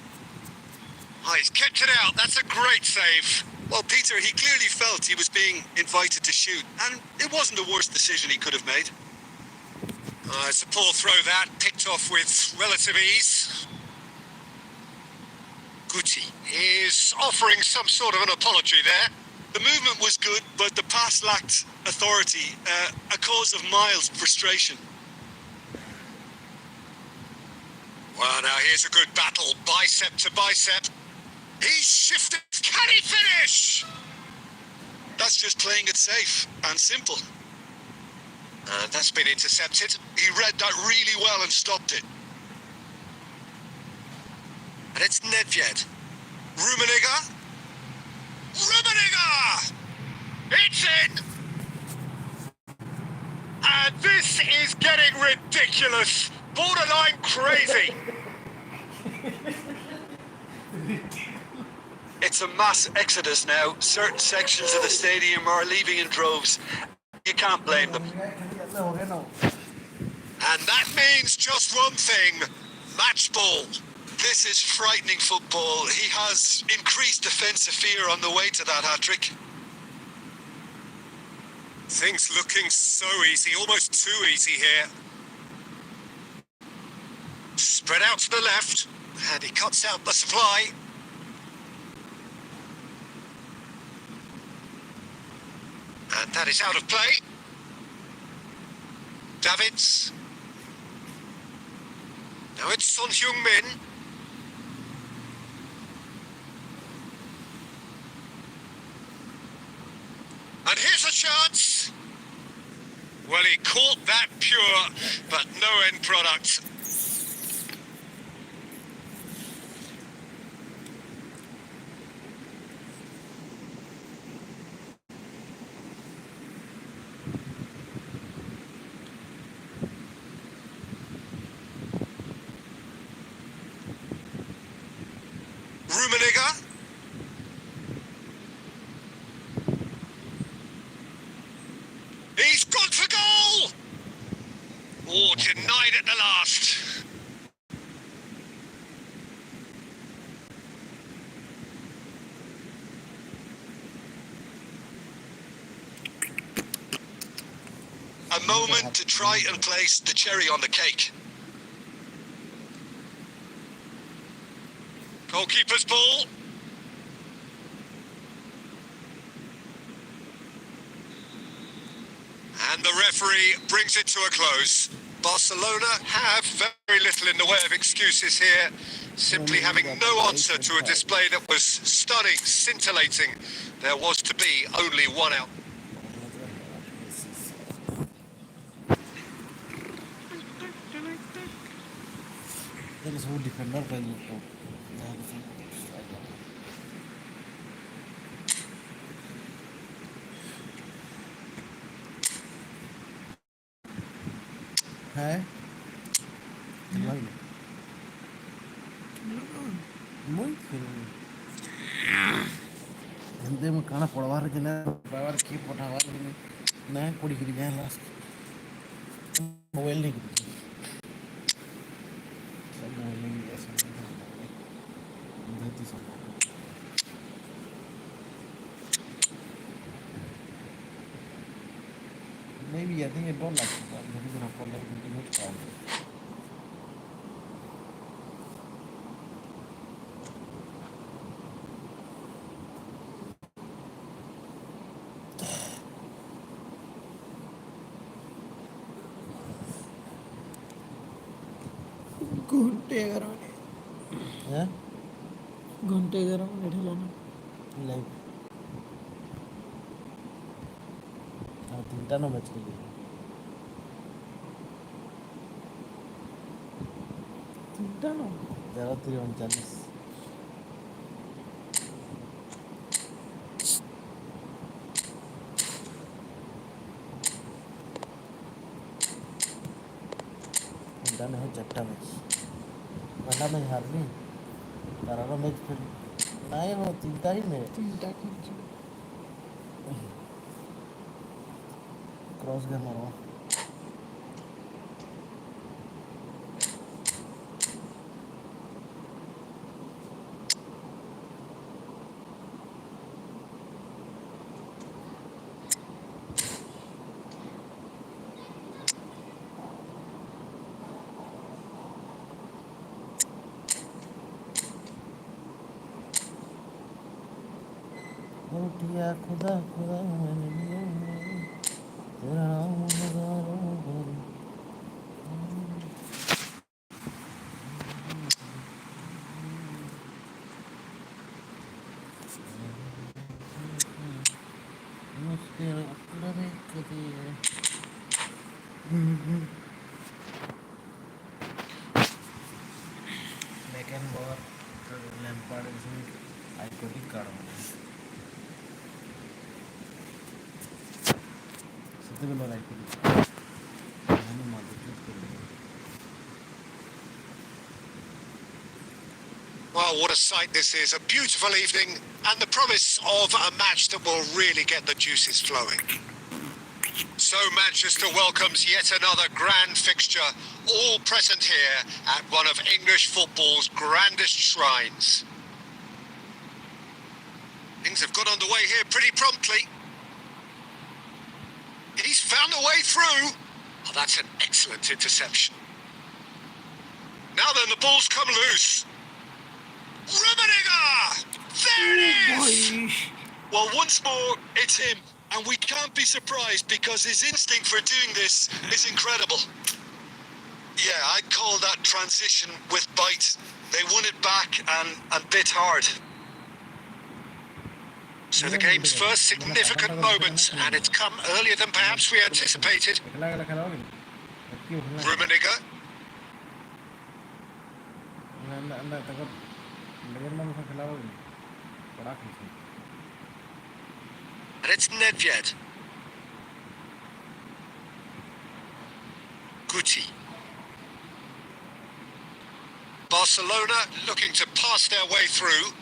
Oh, he's kept it out. That's a great save. Well, Peter, he clearly felt he was being invited to shoot, and it wasn't the worst decision he could have made. It's a poor throw that, picked off with relative ease. Guti is offering some sort of an apology there. The movement was good, but the pass lacked authority, a cause of mild frustration. Well, now here's a good battle, bicep to bicep. He's shifted. Can he finish? That's just playing it safe and simple. And that's been intercepted. He read that really well and stopped it. And it's Nedved. Rummenigge. Rummenigge! It's in! And this is getting ridiculous. Borderline crazy. It's a mass exodus now. Certain sections of the stadium are leaving in droves. You can't blame them. And that means just one thing. Match ball. This is frightening football. He has increased defensive fear on the way to that hat-trick. Things looking so easy, almost too easy here. Spread out to the left, and he cuts out the supply. And that is out of play. Davids. Now it's Son Heung-min. And here's a chance. Well, he caught that pure, but no end product. Rummenigge. He's gone for goal! Oh, denied at the last. A moment to try and place the cherry on the cake. Goalkeeper's ball. And the referee brings it to a close. Barcelona have very little in the way of excuses here, simply having no answer to a display that was stunning, scintillating. There was to be only one out. There is no defender can you go. है muy gente me cana probar que na probar que potavar que na कोड़ी गिर गया last mobile नहीं गिर सब mobile नहीं गिर ऐसा नहीं सब maybe I think I don't like it but maybe gonna fall like it much problem. घंटे 11 Yeah? घंटे 11 मिनट हिलाना Like तीनटा ना बच गई तीनटा ना 13:39 तीनटा नहीं चट्टा मैच पहला मैच हार ली तारा मैच फिर नहीं हो तीनटा ही में तीनटा खर्च क्रॉस गया मारो रोटिया खुदा खुदा मैंने तेरा नाम हजारों बार मुश्किल लगे कभी back and ball Lampard iconic card ସେତେବେଳେ iconic Well, what a sight this is. A beautiful evening and the promise of a match that will really get the juices flowing. So Manchester welcomes yet another grand fixture, all present here at one of English football's grandest shrines. Things have got underway here pretty promptly. He's found a way through. Oh, that's an excellent interception. Now then, the ball's come loose. Rummenigge! There it is! Well, once more, it's him. And we can't be surprised because his instinct for doing this is incredible. Yeah, I'd call that transition with bite. They won it back and bit hard. So the game's first significant moment, and it's come earlier than perhaps we anticipated. Rummenigge. And it's Nedved. Guti. Barcelona looking to pass their way through.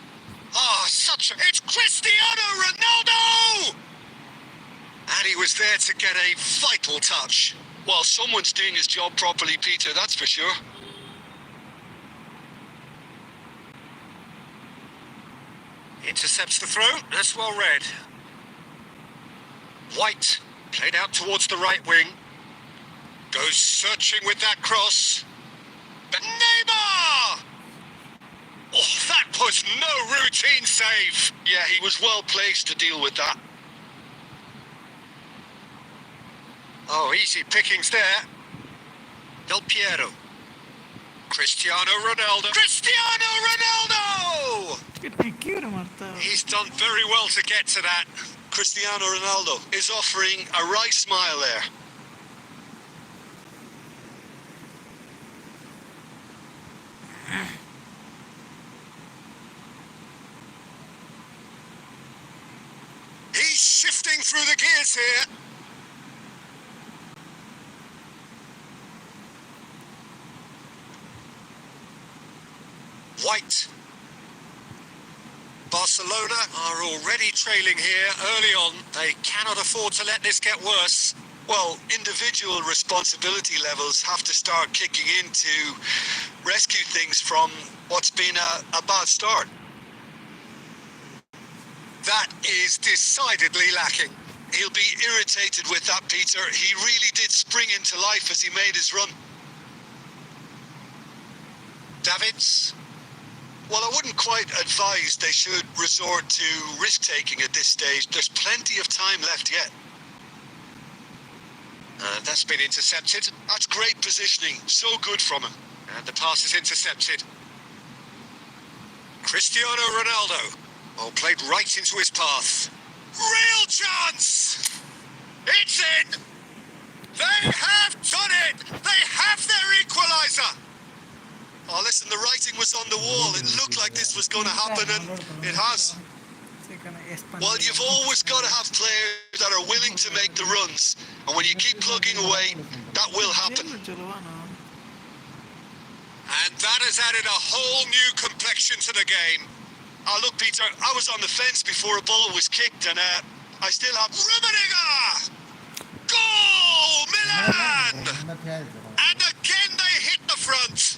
It's Cristiano Ronaldo! And he was there to get a vital touch. Well, someone's doing his job properly, Peter, that's for sure. Intercepts the throw, that's well read. White, played out towards the right wing. Goes searching with that cross. But Neymar! Oh, that was no routine save. Yeah, he was well placed to deal with that. Oh, easy pickings there. Del Piero. Cristiano Ronaldo. Cristiano Ronaldo! He's done very well to get to that. Cristiano Ronaldo is offering a right smile there. He's shifting through the gears here. White. Barcelona are already trailing here early on. They cannot afford to let this get worse. Well, individual responsibility levels have to start kicking in to rescue things from what's been a bad start. That is decidedly lacking. He'll be irritated with that, Peter. He really did spring into life as he made his run. Davids. Well, I wouldn't quite advise they should resort to risk-taking at this stage. There's plenty of time left yet. And that's been intercepted. That's great positioning. So good from him. And the pass is intercepted. Cristiano Ronaldo. Oh, played right into his path. Real chance! It's in! They have done it! They have their equaliser! Oh, listen, the writing was on the wall. It looked like this was going to happen, and it has. Well, you've always got to have players that are willing to make the runs. And when you keep plugging away, that will happen. And that has added a whole new complexion to the game. Look, Peter, I was on the fence before a ball was kicked, and I still have... Rummenigge! Goal! Milan! And again they hit the front.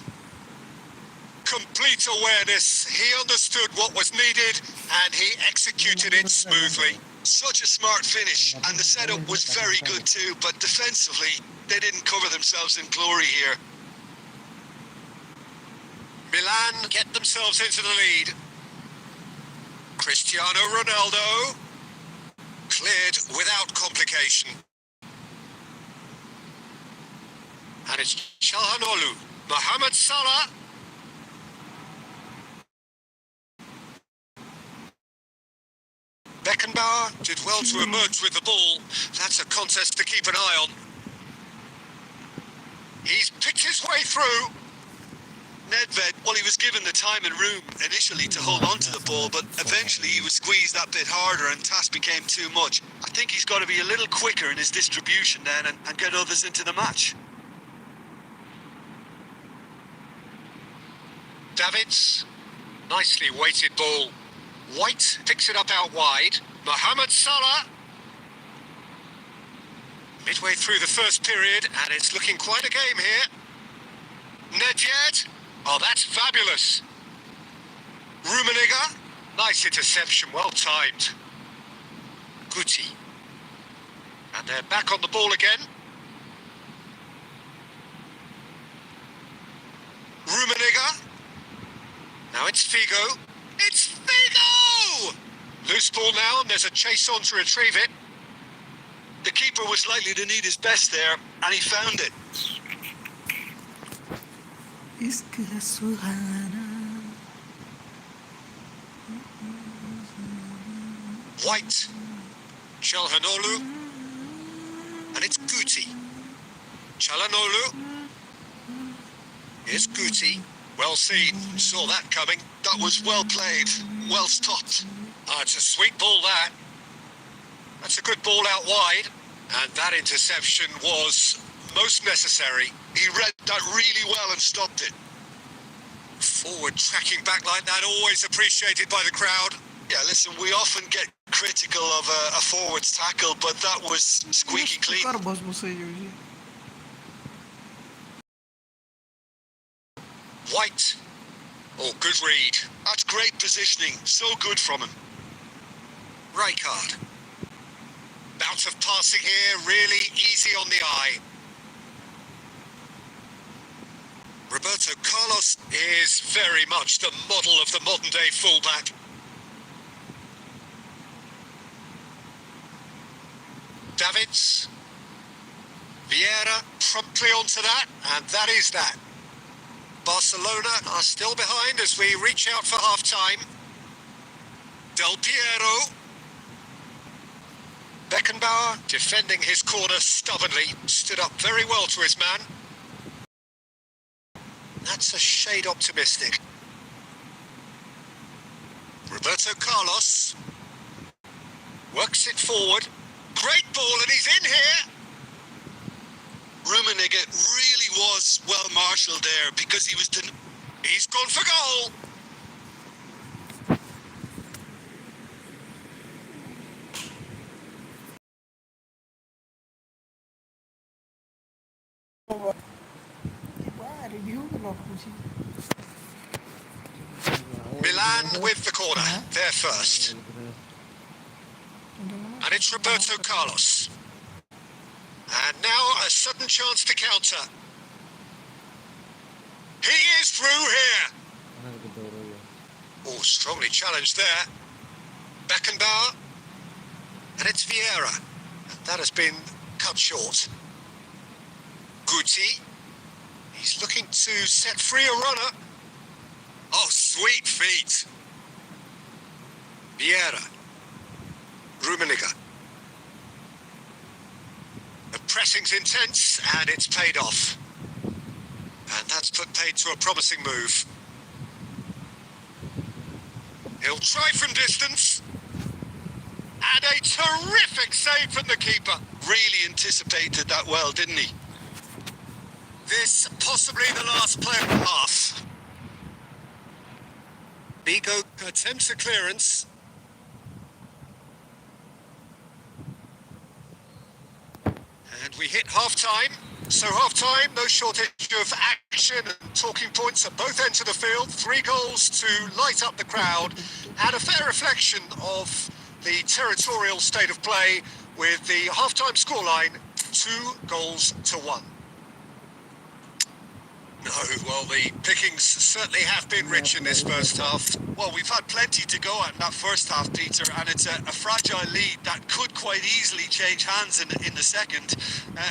Complete awareness. He understood what was needed, and he executed it smoothly. Such a smart finish, and the setup was very good too, but defensively, they didn't cover themselves in glory here. Milan get themselves into the lead. Cristiano Ronaldo cleared without complication. And it's Çalhanoğlu. Mohamed Salah. Beckenbauer did well to emerge with the ball. That's a contest to keep an eye on. He's picked his way through. Nedved, well, he was given the time and room initially to hold on to the ball, but eventually he was squeezed that bit harder and task became too much. I think he's got to be a little quicker in his distribution then and get others into the match. Davids, nicely weighted ball. White picks it up out wide. Mohamed Salah. Midway through the first period, and it's looking quite a game here. Nedved. Oh, that's fabulous. Rummenigge. Nice interception, well timed. Guti. And they're back on the ball again. Rummenigge. Now it's Figo. It's Figo! Loose ball now, and there's a chase on to retrieve it. The keeper was likely to need his best there, and he found it. White. Çalhanoğlu. And it's Guti. Çalhanoğlu. Here's Guti. Well seen. Saw that coming. That was well played, well stopped. Oh, it's a sweet ball, that. That's a good ball out wide. And that interception was most necessary. He read that really well and stopped it. Forward tracking back like that, always appreciated by the crowd. Yeah, listen, we often get critical of a forward's tackle, but that was squeaky clean. White. Oh, good read. That's great positioning. So good from him. Rijkaard. Bout of passing here, really easy on the eye. Roberto Carlos is very much the model of the modern-day fullback. Davids. Vieira promptly onto that, and that is that. Barcelona are still behind as we reach out for half-time. Del Piero. Beckenbauer, defending his corner stubbornly, stood up very well to his man. That's a shade optimistic. Roberto Carlos works it forward. Great ball, and he's in here. Rummenigge really was well marshalled there because he was... He's gone for goal. Milan with the corner. They're first. And it's Roberto Carlos. And now a sudden chance to counter. He is through here. Oh, strongly challenged there. Beckenbauer. And it's Vieira. And that has been cut short. Guti. He's looking to set free a runner. Oh, sweet feet. Vieira. Rummenigge. The pressing's intense, and it's paid off. And that's put paid to a promising move. He'll try from distance. And a terrific save from the keeper. Really anticipated that well, didn't he? This possibly the last play of the half. Figo attempts a clearance. And we hit half-time. So half-time, no shortage of action and talking points at both ends of the field. 3 goals to light up the crowd. And a fair reflection of the territorial state of play with the half-time scoreline 2-1. No, well, the pickings certainly have been rich in this first half. Well, we've had plenty to go at in that first half, Peter, and it's a fragile lead that could quite easily change hands in the second.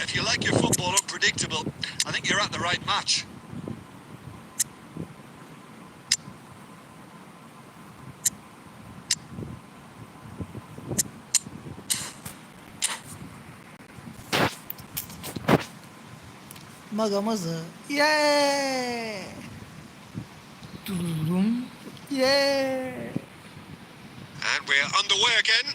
If you like your football unpredictable, I think you're at the right match. Magamazı. Yeah! Yeah. And we're underway again.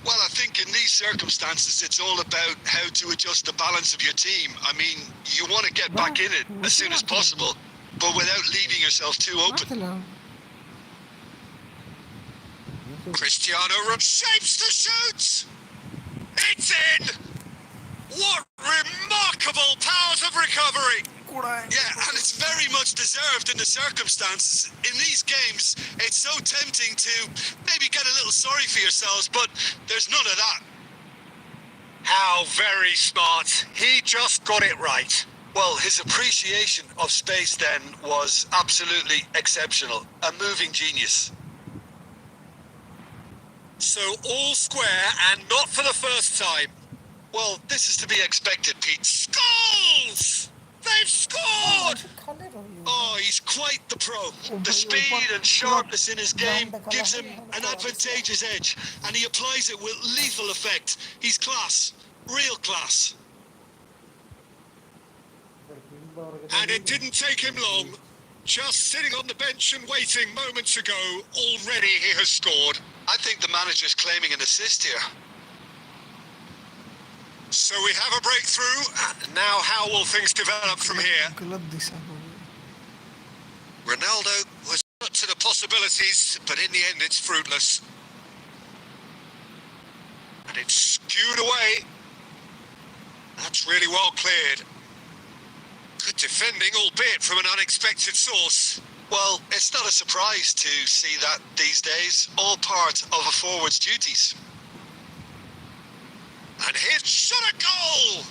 Well, I think in these circumstances, it's all about how to adjust the balance of your team. I mean, you want to get back in it as soon as possible, but without leaving yourself too open. Cristiano shapes the shoot! It's in! What remarkable powers of recovery! Yeah, and it's very much deserved in the circumstances. In these games, it's so tempting to maybe get a little sorry for yourselves, but there's none of that. How very smart. He just got it right. Well, his appreciation of space then was absolutely exceptional. A moving genius. So all square and not for the first time. Well, this is to be expected, Pete. Goals! They've scored! Oh, he's quite the pro. The speed and sharpness in his game gives him an advantageous edge, and he applies it with lethal effect. He's class. Real class. And it didn't take him long. Just sitting on the bench and waiting moments ago, already he has scored. I think the manager's claiming an assist here. So we have a breakthrough. Now how will things develop from here? Ronaldo was put to the possibilities, but in the end it's fruitless. And it's skewed away. That's really well cleared. Good defending, albeit from an unexpected source. Well, it's not a surprise to see that these days. All part of a forward's duties. And here's shot a goal!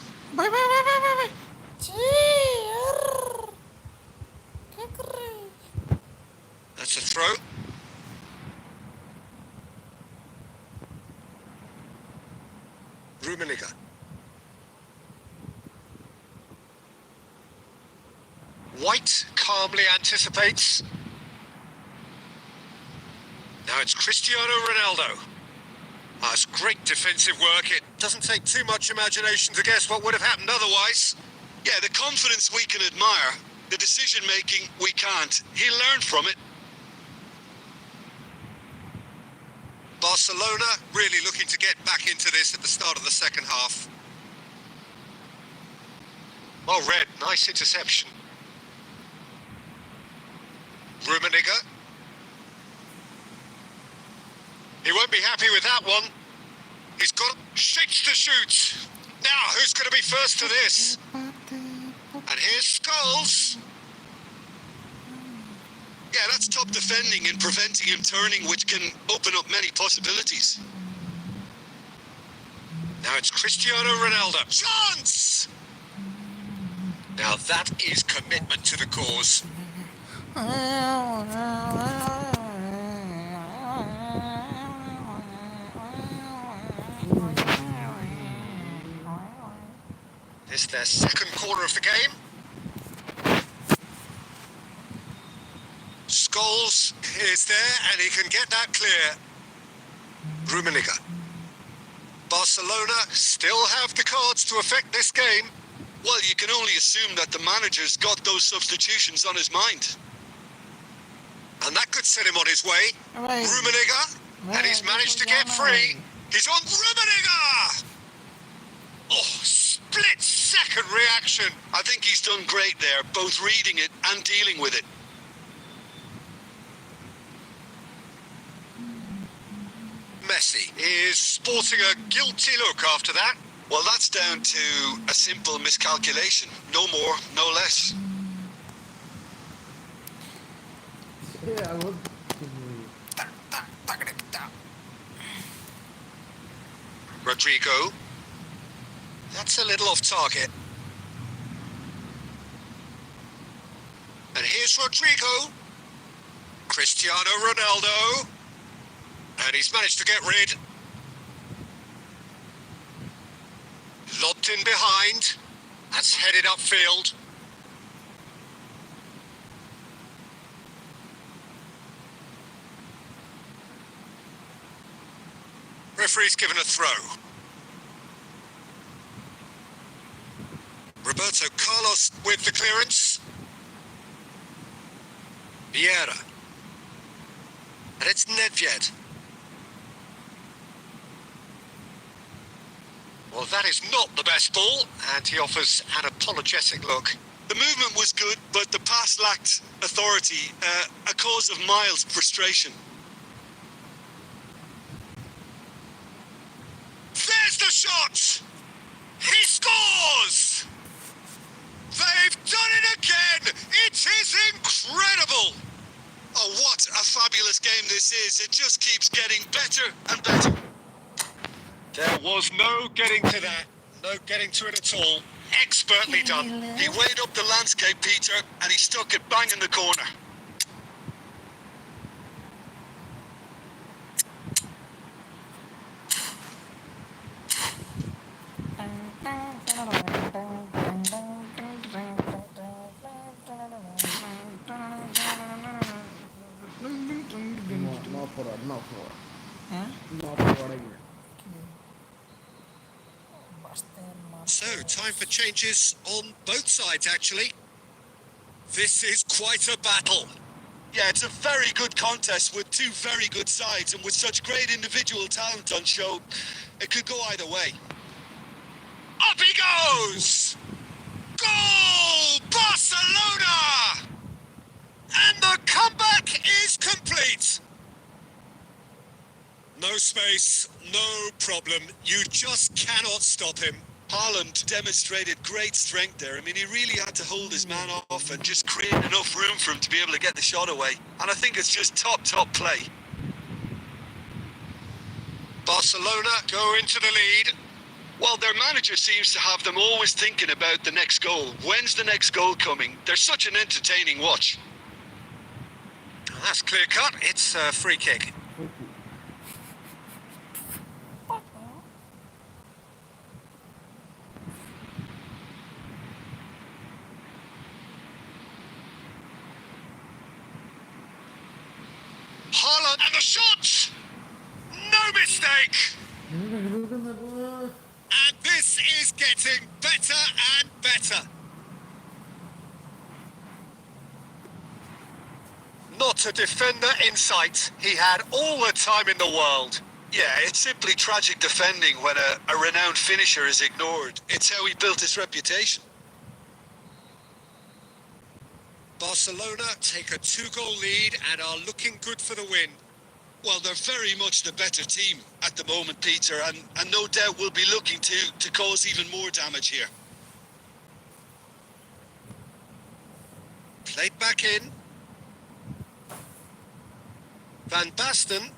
That's a throw. Rummenigge. White calmly anticipates. Now it's Cristiano Ronaldo. That's great defensive work. It doesn't take too much imagination to guess what would have happened otherwise. Yeah, the confidence we can admire. The decision-making we can't. He learned from it. Barcelona really looking to get back into this at the start of the second half. Well read, nice interception. Rummenigge. He won't be happy with that one. He's got shapes to shoot. Now, who's going to be first to this? And here's Scholes. Yeah, that's top defending and preventing him turning, which can open up many possibilities. Now it's Cristiano Ronaldo. Chance! Now that is commitment to the cause. This is their second corner of the game. Scholes is there and he can get that clear. Rummenigge. Barcelona still have the cards to affect this game. Well, you can only assume that the manager's got those substitutions on his mind. And that could set him on his way. Rummenigge. And he's managed to get free. He's on Rummenigge! Oh, split-second reaction. I think he's done great there, both reading it and dealing with it. Messi is sporting a guilty look after that. Well, that's down to a simple miscalculation. No more, no less. Rodrigo. That's a little off target. And here's Rodrigo. Cristiano Ronaldo. And he's managed to get rid. Lobbed in behind. That's headed upfield. Referee's given a throw. Roberto Carlos with the clearance. Vieira. And it's Nedved. Well, that is not the best ball, and he offers an apologetic look. The movement was good, but the pass lacked authority, a cause of mild frustration. There's the shot! He scores! They've done it again! It is incredible! Oh, what a fabulous game this is. It just keeps getting better and better. There was no getting to that. No getting to it at all. Expertly done. He weighed up the landscape, Peter, and he stuck it bang in the corner. No forward. Huh? No forward again. So, time for changes on both sides, actually. This is quite a battle. Yeah, it's a very good contest with two very good sides, and with such great individual talent on show, it could go either way. Up he goes! Goal! Barcelona! And the comeback is complete. No space, no problem. You just cannot stop him. Haaland demonstrated great strength there. I mean, he really had to hold his man off and just create enough room for him to be able to get the shot away. And I think it's just top play. Barcelona go into the lead. Well, their manager seems to have them always thinking about the next goal. When's the next goal coming? They're such an entertaining watch. That's clear cut. It's a free kick. Haaland and the shot! No mistake! And this is getting better and better. Not a defender in sight. He had all the time in the world. Yeah, it's simply tragic defending when a renowned finisher is ignored. It's how he built his reputation. Barcelona take a 2-goal lead and are looking good for the win. Well, they're very much the better team at the moment, Peter, and no doubt will be looking to cause even more damage here. Played back in. Van Basten.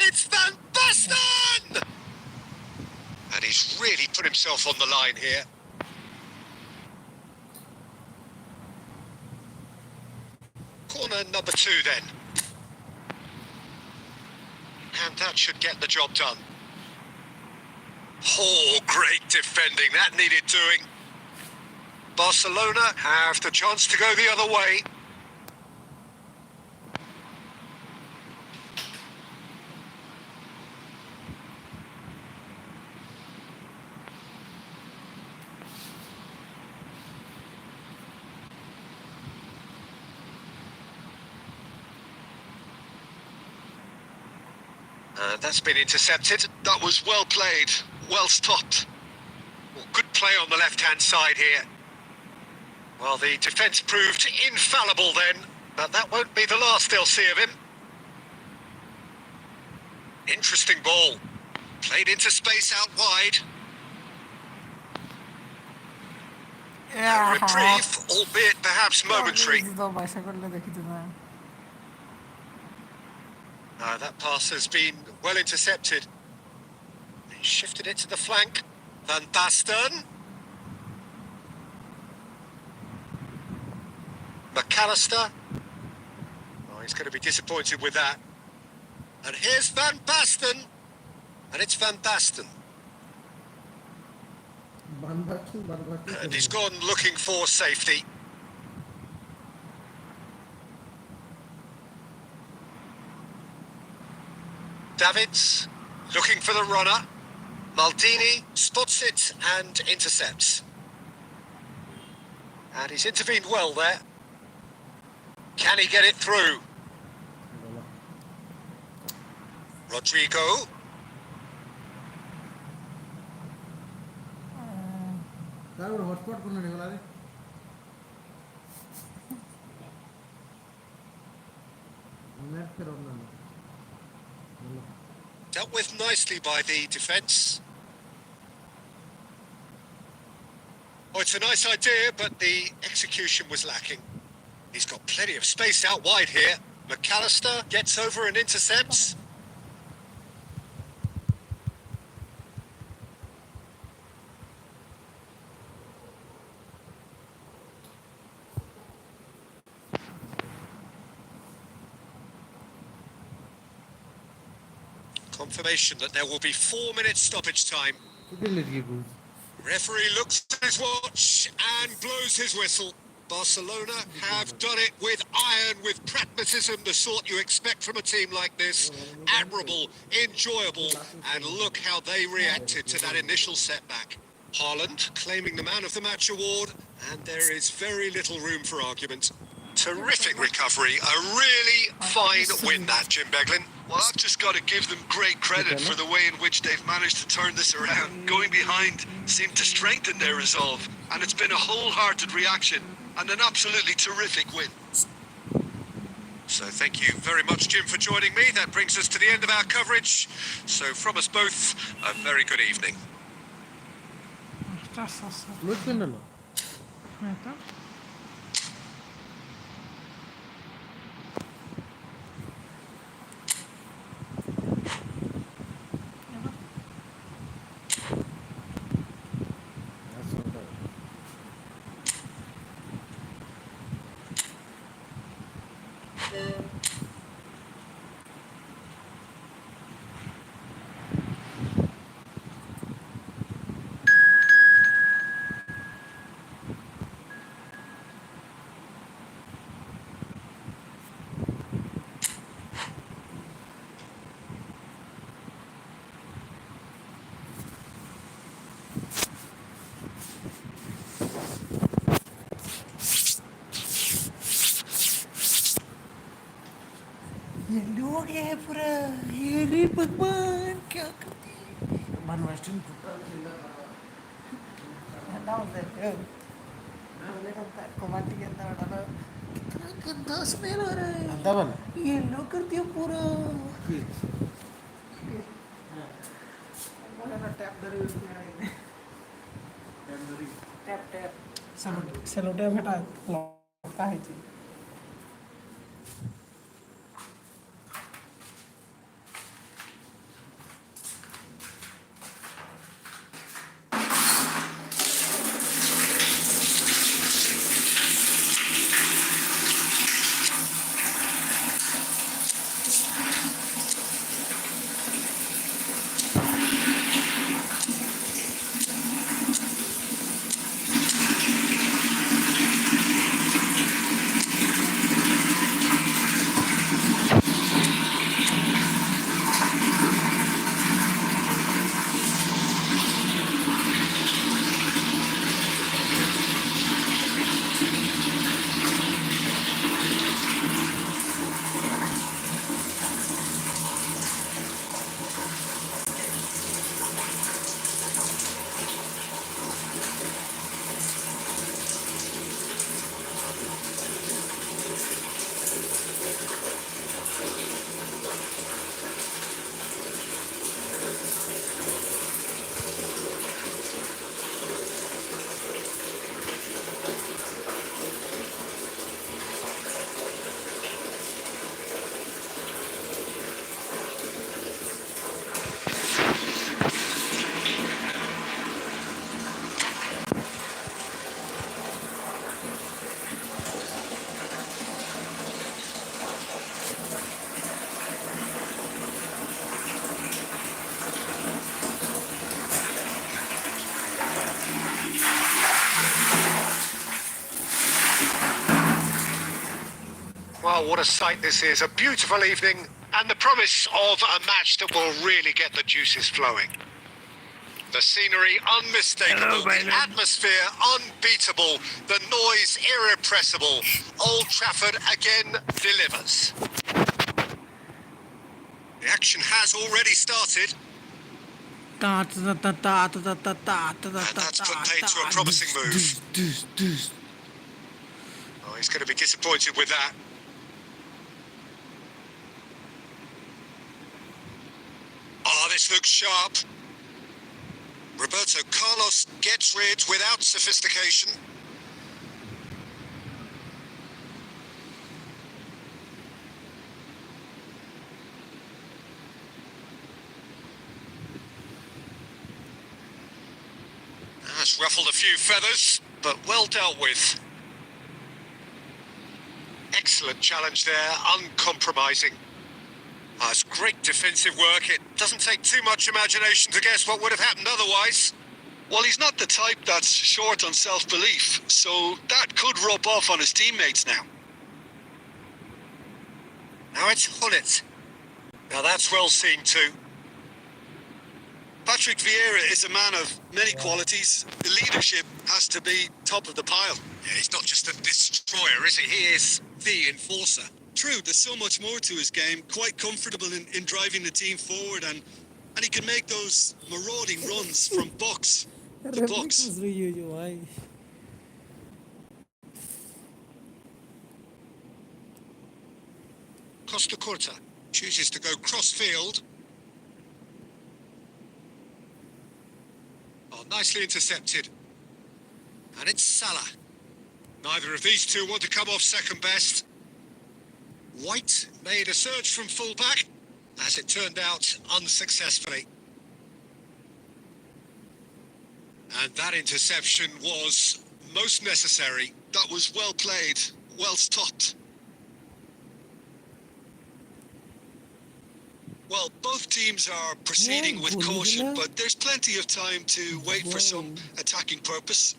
It's Van Basten! And he's really put himself on the line here. Corner number 2 then. And that should get the job done. Oh, great defending. That needed doing. Barcelona have the chance to go the other way. That's been intercepted. That was well played, well stopped. Well, good play on the left-hand side here. Well, the defence proved infallible then, but that won't be the last they'll see of him. Interesting ball. Played into space out wide. A reprieve, albeit perhaps momentary. That pass has been well intercepted. He shifted it to the flank. Van Basten. McAllister. Oh, he's going to be disappointed with that. And here's Van Basten. And it's Van Basten. And he's gone looking for safety. Davids looking for the runner. Maldini spots it and intercepts. And he's intervened well there. Can he get it through? Rodrigo. Hotspot कौन लेने वाला है? Net पे रोना है. Dealt with nicely by the defence. Oh, it's a nice idea, but the execution was lacking. He's got plenty of space out wide here. McAllister gets over and intercepts. Confirmation that there will be 4 minutes stoppage time. Referee looks at his watch and blows his whistle. Barcelona have done it with iron, with pragmatism, the sort you expect from a team like this. Admirable, enjoyable, and look how they reacted to that initial setback. Haaland claiming the man of the match award, and there is very little room for argument. Terrific recovery, a really fine win that, Jim Beglin. Well, I've just got to give them great credit for the way in which they've managed to turn this around. Going behind seemed to strengthen their resolve, and it's been a wholehearted reaction and an absolutely terrific win. So thank you very much, Jim, for joining me. That brings us to the end of our coverage. So from us both, a very good evening. ये लोग है पूरा ये रे भगवान क्या करते हैं मन वेस्टर्न फुटबॉल खेला ना होता है बोले करता है कमांडी के अंदर डाला कितना गंदा स्मेल आ रहा है अंदर बन ये लोग करती है पूरा ना टैप धरे टैप टैप सेलो टैप हटा लगता है जी Well, what a sight this is. A beautiful evening and the promise of a match that will really get the juices flowing. The scenery unmistakable, the atmosphere unbeatable, the noise irrepressible. Old Trafford again delivers. The action has already started. And that's put paid to a promising move. Oh, he's going to be disappointed with that. Oh, this looks sharp. Roberto Carlos gets rid without sophistication. That's ruffled a few feathers, but well dealt with. Excellent challenge there, uncompromising. It's great defensive work. It doesn't take too much imagination to guess what would have happened otherwise. Well, he's not the type that's short on self-belief, so that could rub off on his teammates now. Now it's Hullet. Now that's well seen too. Patrick Vieira is a man of many qualities. The leadership has to be top of the pile. Yeah, he's not just a destroyer, is he? He is the enforcer. True, there's so much more to his game. Quite comfortable in driving the team forward, and he can make those marauding runs from box to box. Costa Curta chooses to go cross-field. Oh, nicely intercepted. And it's Salah. Neither of these two want to come off second best. White made a surge from full-back, as it turned out unsuccessfully. And that interception was most necessary. That was well played, well stopped. Well, both teams are proceeding with caution, but there's plenty of time to wait for some attacking purpose.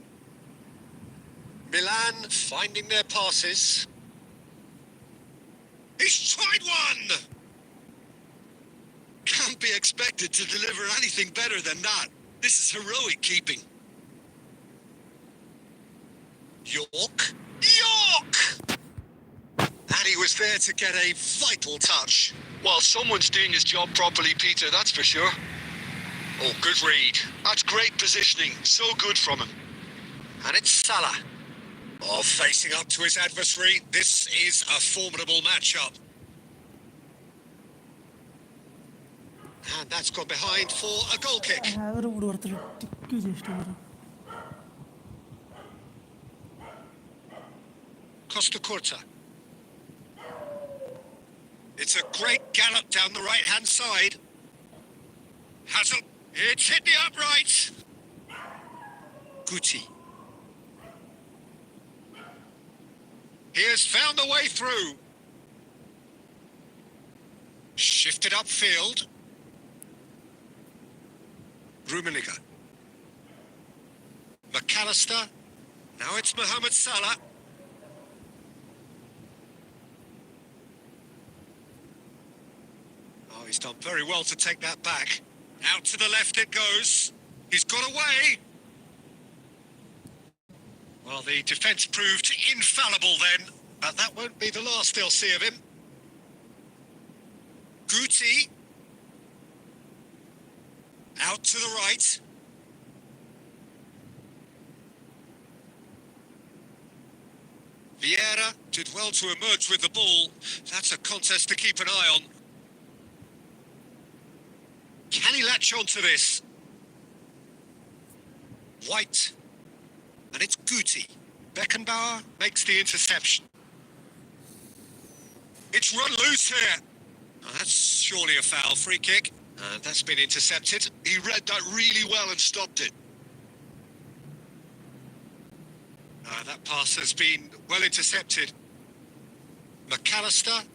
Milan finding their passes. He's tried one! Can't be expected to deliver anything better than that. This is heroic keeping. York? And he was there to get a vital touch. Well, someone's doing his job properly, Peter, that's for sure. Oh, good read. That's great positioning. So good from him. And it's Salah. Oh, facing up to his adversary. This is a formidable matchup. And that's gone behind for a goal kick. Costa Curta. It's a great gallop down the right-hand side. Hasn't. It's hit the upright. Guti. He has found a way through. Shifted upfield. Rummenigge. McAllister. Now it's Mohamed Salah. Oh, he's done very well to take that back. Out to the left it goes. He's got away. Well, the defence proved infallible then, but that won't be the last they'll see of him. Guti. Out to the right. Vieira did well to emerge with the ball. That's a contest to keep an eye on. Can he latch on to this? White. And it's Guti. Beckenbauer makes the interception. It's run loose here. Oh, that's surely a foul. Free kick. And that's been intercepted. He read that really well and stopped it. That pass has been well intercepted. McAllister.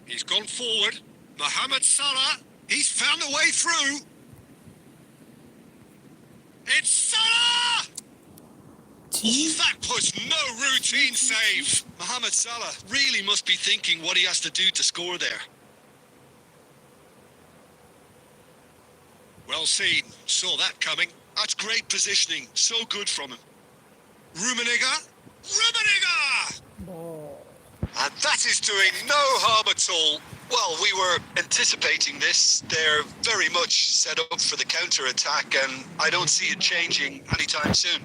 He's gone forward. Mohamed Salah. He's found a way through. It's Salah! Oh, that was no routine save. Mohamed Salah really must be thinking what he has to do to score there. Well seen. Saw that coming. That's great positioning. So good from him. Rummenigge. Rummenigge! Ball. And that is doing no harm at all. Well, we were anticipating this. They're very much set up for the counter-attack, and I don't see it changing anytime soon.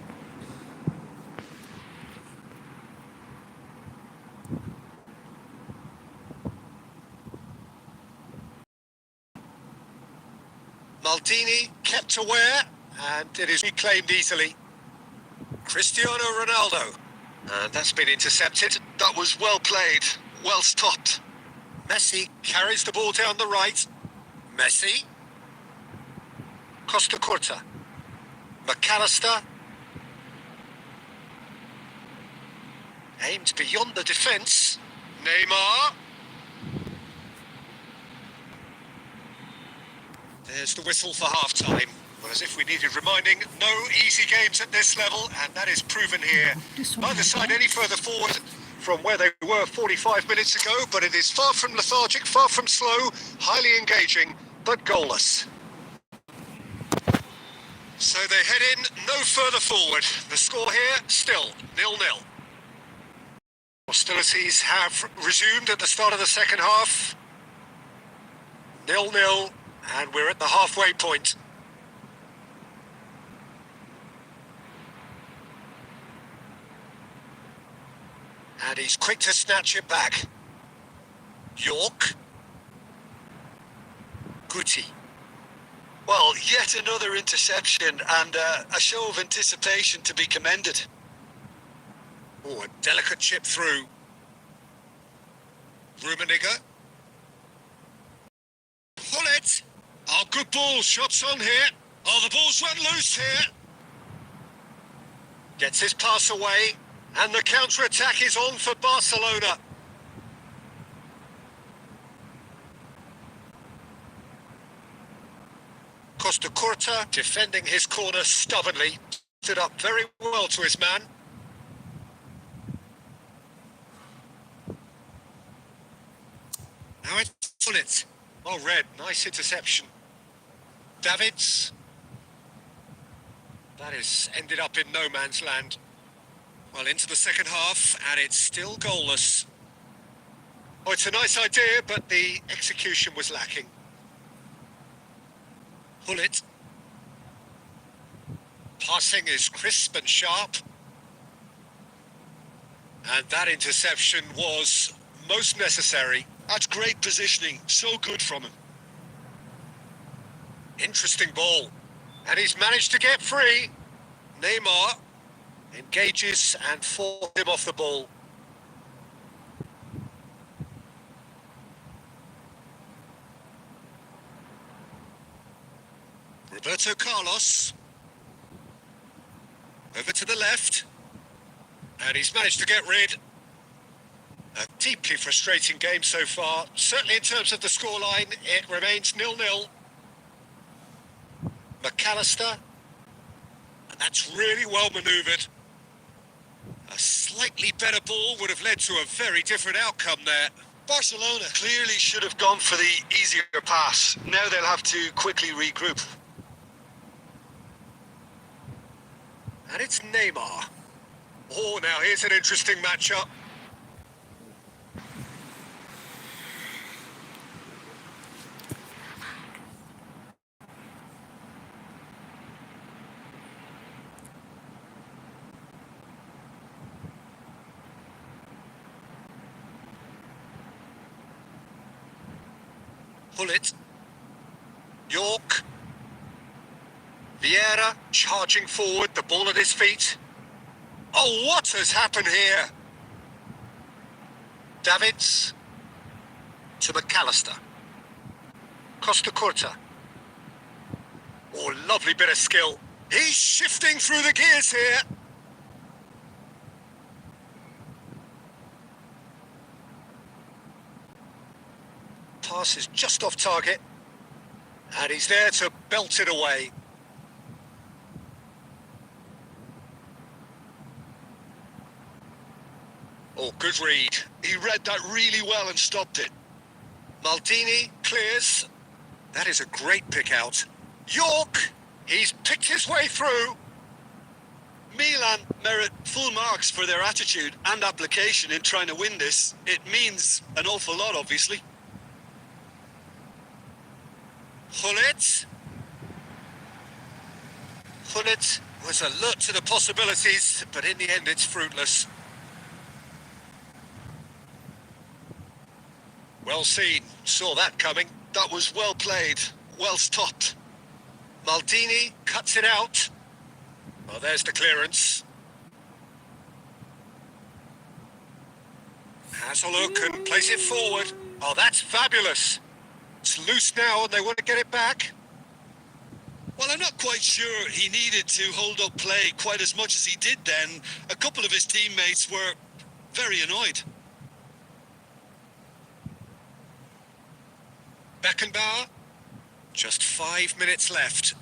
Maldini kept aware, and it is reclaimed easily. Cristiano Ronaldo. And that's been intercepted. That was well played, well stopped. Messi carries the ball down the right. Messi. Costa Curta. McAllister. Aimed beyond the defence. Neymar. There's the whistle for half-time. Well, as if we needed reminding, no easy games at this level, and that is proven here. Neither side any further forward from where they were 45 minutes ago, but it is far from lethargic, far from slow, highly engaging, but goalless. So they head in no further forward. The score here, still 0-0. Hostilities have resumed at the start of the second half. 0-0, and we're at the halfway point. And he's quick to snatch it back. York. Guti. Well, yet another interception and a show of anticipation to be commended. Oh, a delicate chip through. Rummenigge. Pull it. Oh, good ball. Shots on here. Oh, the ball's run loose here. Gets his pass away. And the counter-attack is on for Barcelona. Costa Curta defending his corner stubbornly. Stood up very well to his man. Now it's on it. Well read. Nice interception. Davids. That has ended up in no man's land. Well, into the second half, and it's still goalless. Oh, it's a nice idea, but the execution was lacking. Hullet. Passing is crisp and sharp. And that interception was most necessary. That's great positioning. So good from him. Interesting ball. And he's managed to get free. Neymar engages and forces him off the ball. Roberto Carlos. Over to the left. And he's managed to get rid. A deeply frustrating game so far. Certainly in terms of the scoreline, it remains 0-0. McAllister. And that's really well manoeuvred. A slightly better ball would have led to a very different outcome there. Barcelona clearly should have gone for the easier pass. Now they'll have to quickly regroup. And it's Neymar. Oh, now here's an interesting matchup. Hullet. York. Vieira charging forward, the ball at his feet. Oh, what has happened here? Davids to McAllister. Costa Curta. Oh, lovely bit of skill. He's shifting through the gears here. Pass is just off target. And he's there to belt it away. Oh, good read. He read that really well and stopped it. Maldini clears. That is a great pick out. York, he's picked his way through. Milan merit full marks for their attitude and application in trying to win this. It means an awful lot, obviously. Gullit. Gullit was alert to the possibilities, but in the end it's fruitless. Well seen, saw that coming. That was well played, well stopped. Maldini cuts it out. Oh, there's the clearance. Has a look and plays it forward. Oh, that's fabulous. It's loose now and they want to get it back. Well, I'm not quite sure he needed to hold up play quite as much as he did then. A couple of his teammates were very annoyed. Beckenbauer. Just 5 minutes left.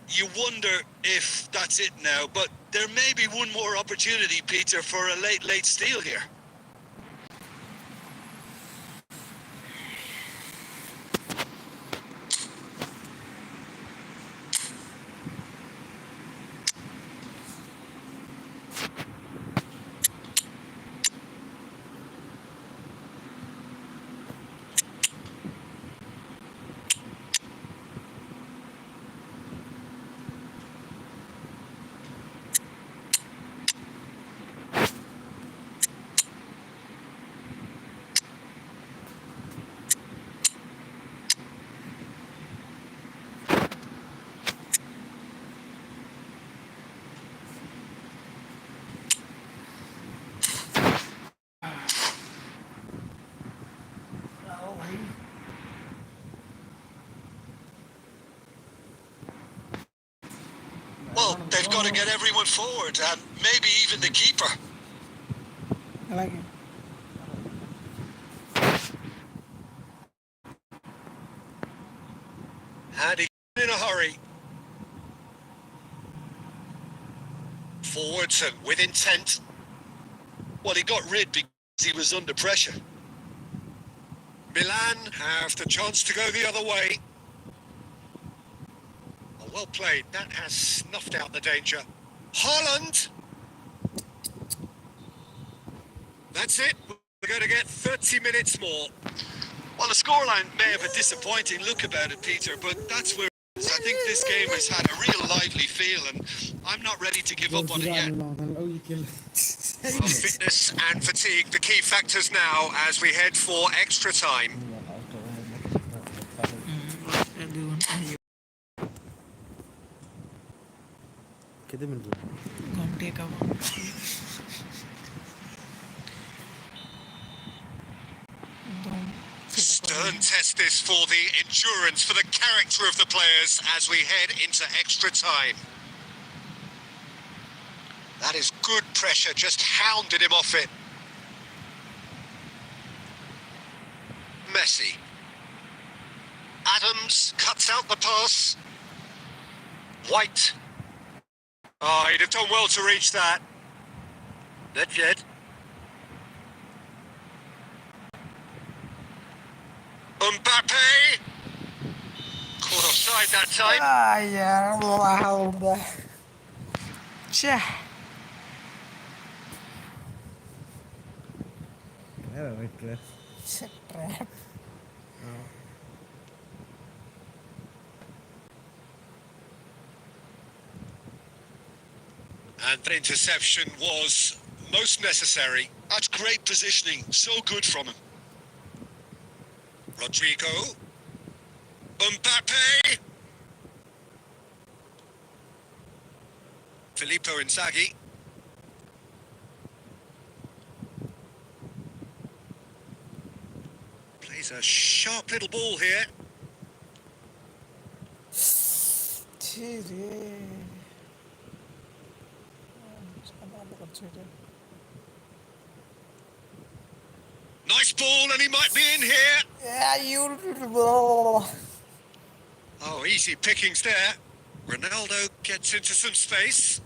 You wonder if that's it now, but there may be one more opportunity, Peter, for a late steal here. Well, they've got to get everyone forward, and maybe even the keeper. I like it. And he's in a hurry. Forwards and with intent. Well, he got rid because he was under pressure. Milan have the chance to go the other way. Oh, well played. That has snuffed out the danger. Haaland. That's it. We're going to get 30 minutes more. Well, the scoreline may have a disappointing look about it, Peter, but that's where I think this game has had a real lively feel, and I'm not ready to give up on it yet. Well, fitness and fatigue, the key factors now as we head for extra time. Stern test this for the endurance, for the character of the players as we head into extra time. That is good pressure, just hounded him off it. Messi. Adams cuts out the pass. White. Oh, he'd have done well to reach that. Nedved. Mbappe. Caught offside that time. Ya Allah. Cih. Trap. And the interception was most necessary. That's great positioning, so good from him. Rodrigo. Mbappe. Filippo Inzaghi. Plays a sharp little ball here. Nice ball, and he might be in here. Yeah, you. Oh, easy pickings there. Ronaldo gets into some space.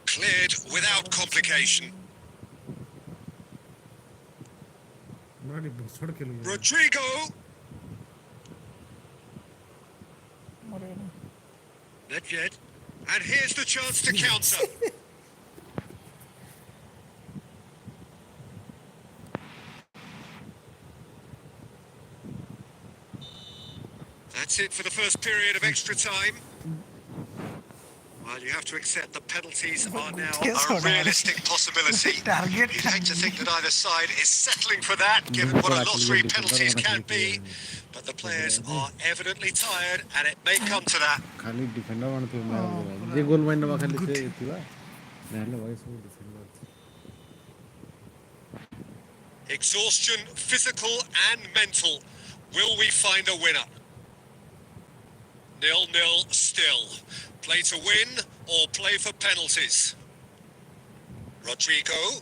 Cleared without complication. Rodrigo. Not yet. And here's the chance to counter. That's it for the first period of extra time. Well, you have to accept the penalties are now a realistic possibility. You'd hate to think that either side is settling for that, given what a lottery penalties can be. But the players are evidently tired, and it may come to that. खाली defender मान तो मैं जे गोल mind में खाली से थिवा नहले voice में defender Exhaustion, physical and mental. Will we find a winner? 0-0 still. Play to win or play for penalties? Rodrigo.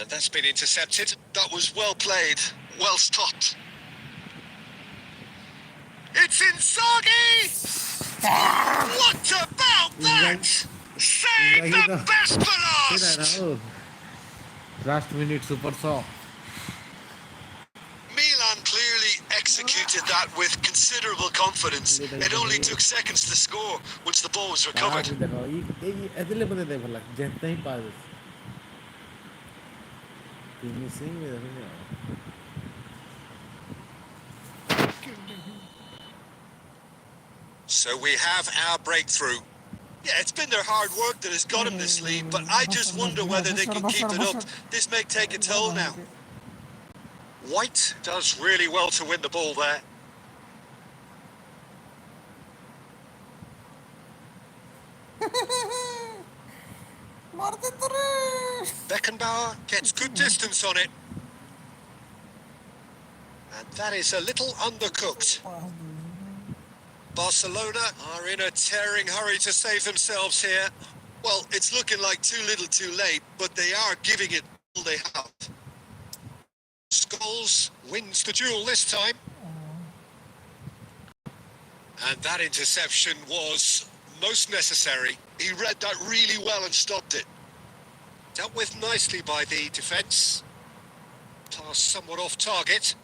That's been intercepted. That was well played, well stopped. It's Inzaghi! What about that? Save the best for last! Last minute super saw. Milan clearly executed that with considerable confidence. It only took seconds to score once the ball was recovered. देखो ये ऐसे बंदे देखो लग जैसे ही पास finishing में देखो So we have our breakthrough. Yeah, it's been their hard work that has got them this lead, but I just wonder whether they can keep it up. This may take a toll now. White does really well to win the ball there. Beckenbauer gets good distance on it. And that is a little undercooked. Barcelona are in a tearing hurry to save themselves here. Well, it's looking like too little too late, but they are giving it all they have. Scholes wins the duel this time. And that interception was most necessary. He read that really well and stopped it. Dealt with nicely by the defence. Pass somewhat off target.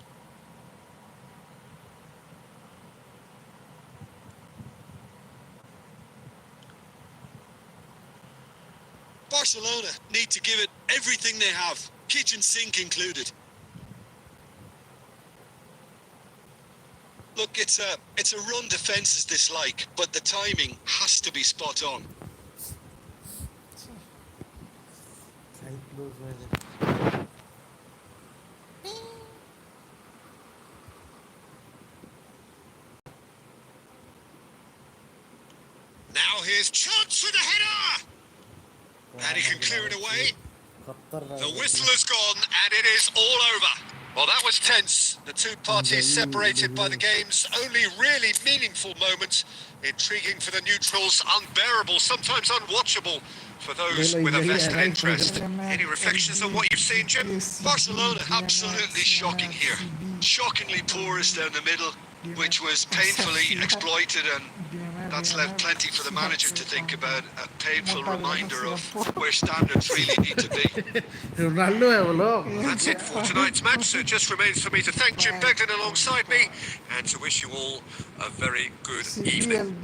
Barcelona need to give it everything they have, kitchen sink included. Look, it's a run defence's dislike, but the timing has to be spot on. Now here's chance for the header! And he can clear it away. The whistle has gone and it is all over. Well, that was tense. The two parties separated by the game's only really meaningful moment. Intriguing for the neutrals, unbearable, sometimes unwatchable for those with a vested interest. Any reflections on what you've seen, Jim? Barcelona absolutely shocking here. Shockingly porous down the middle, which was painfully exploited, and that's left plenty for the manager to think about. A painful reminder of where standards really need to be. That's it for tonight's match. So it just remains for me to thank Jim Beglan alongside me and to wish you all a very good evening.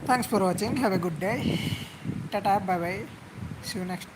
Thanks for watching. Have a good day. Tata, bye bye. See you next.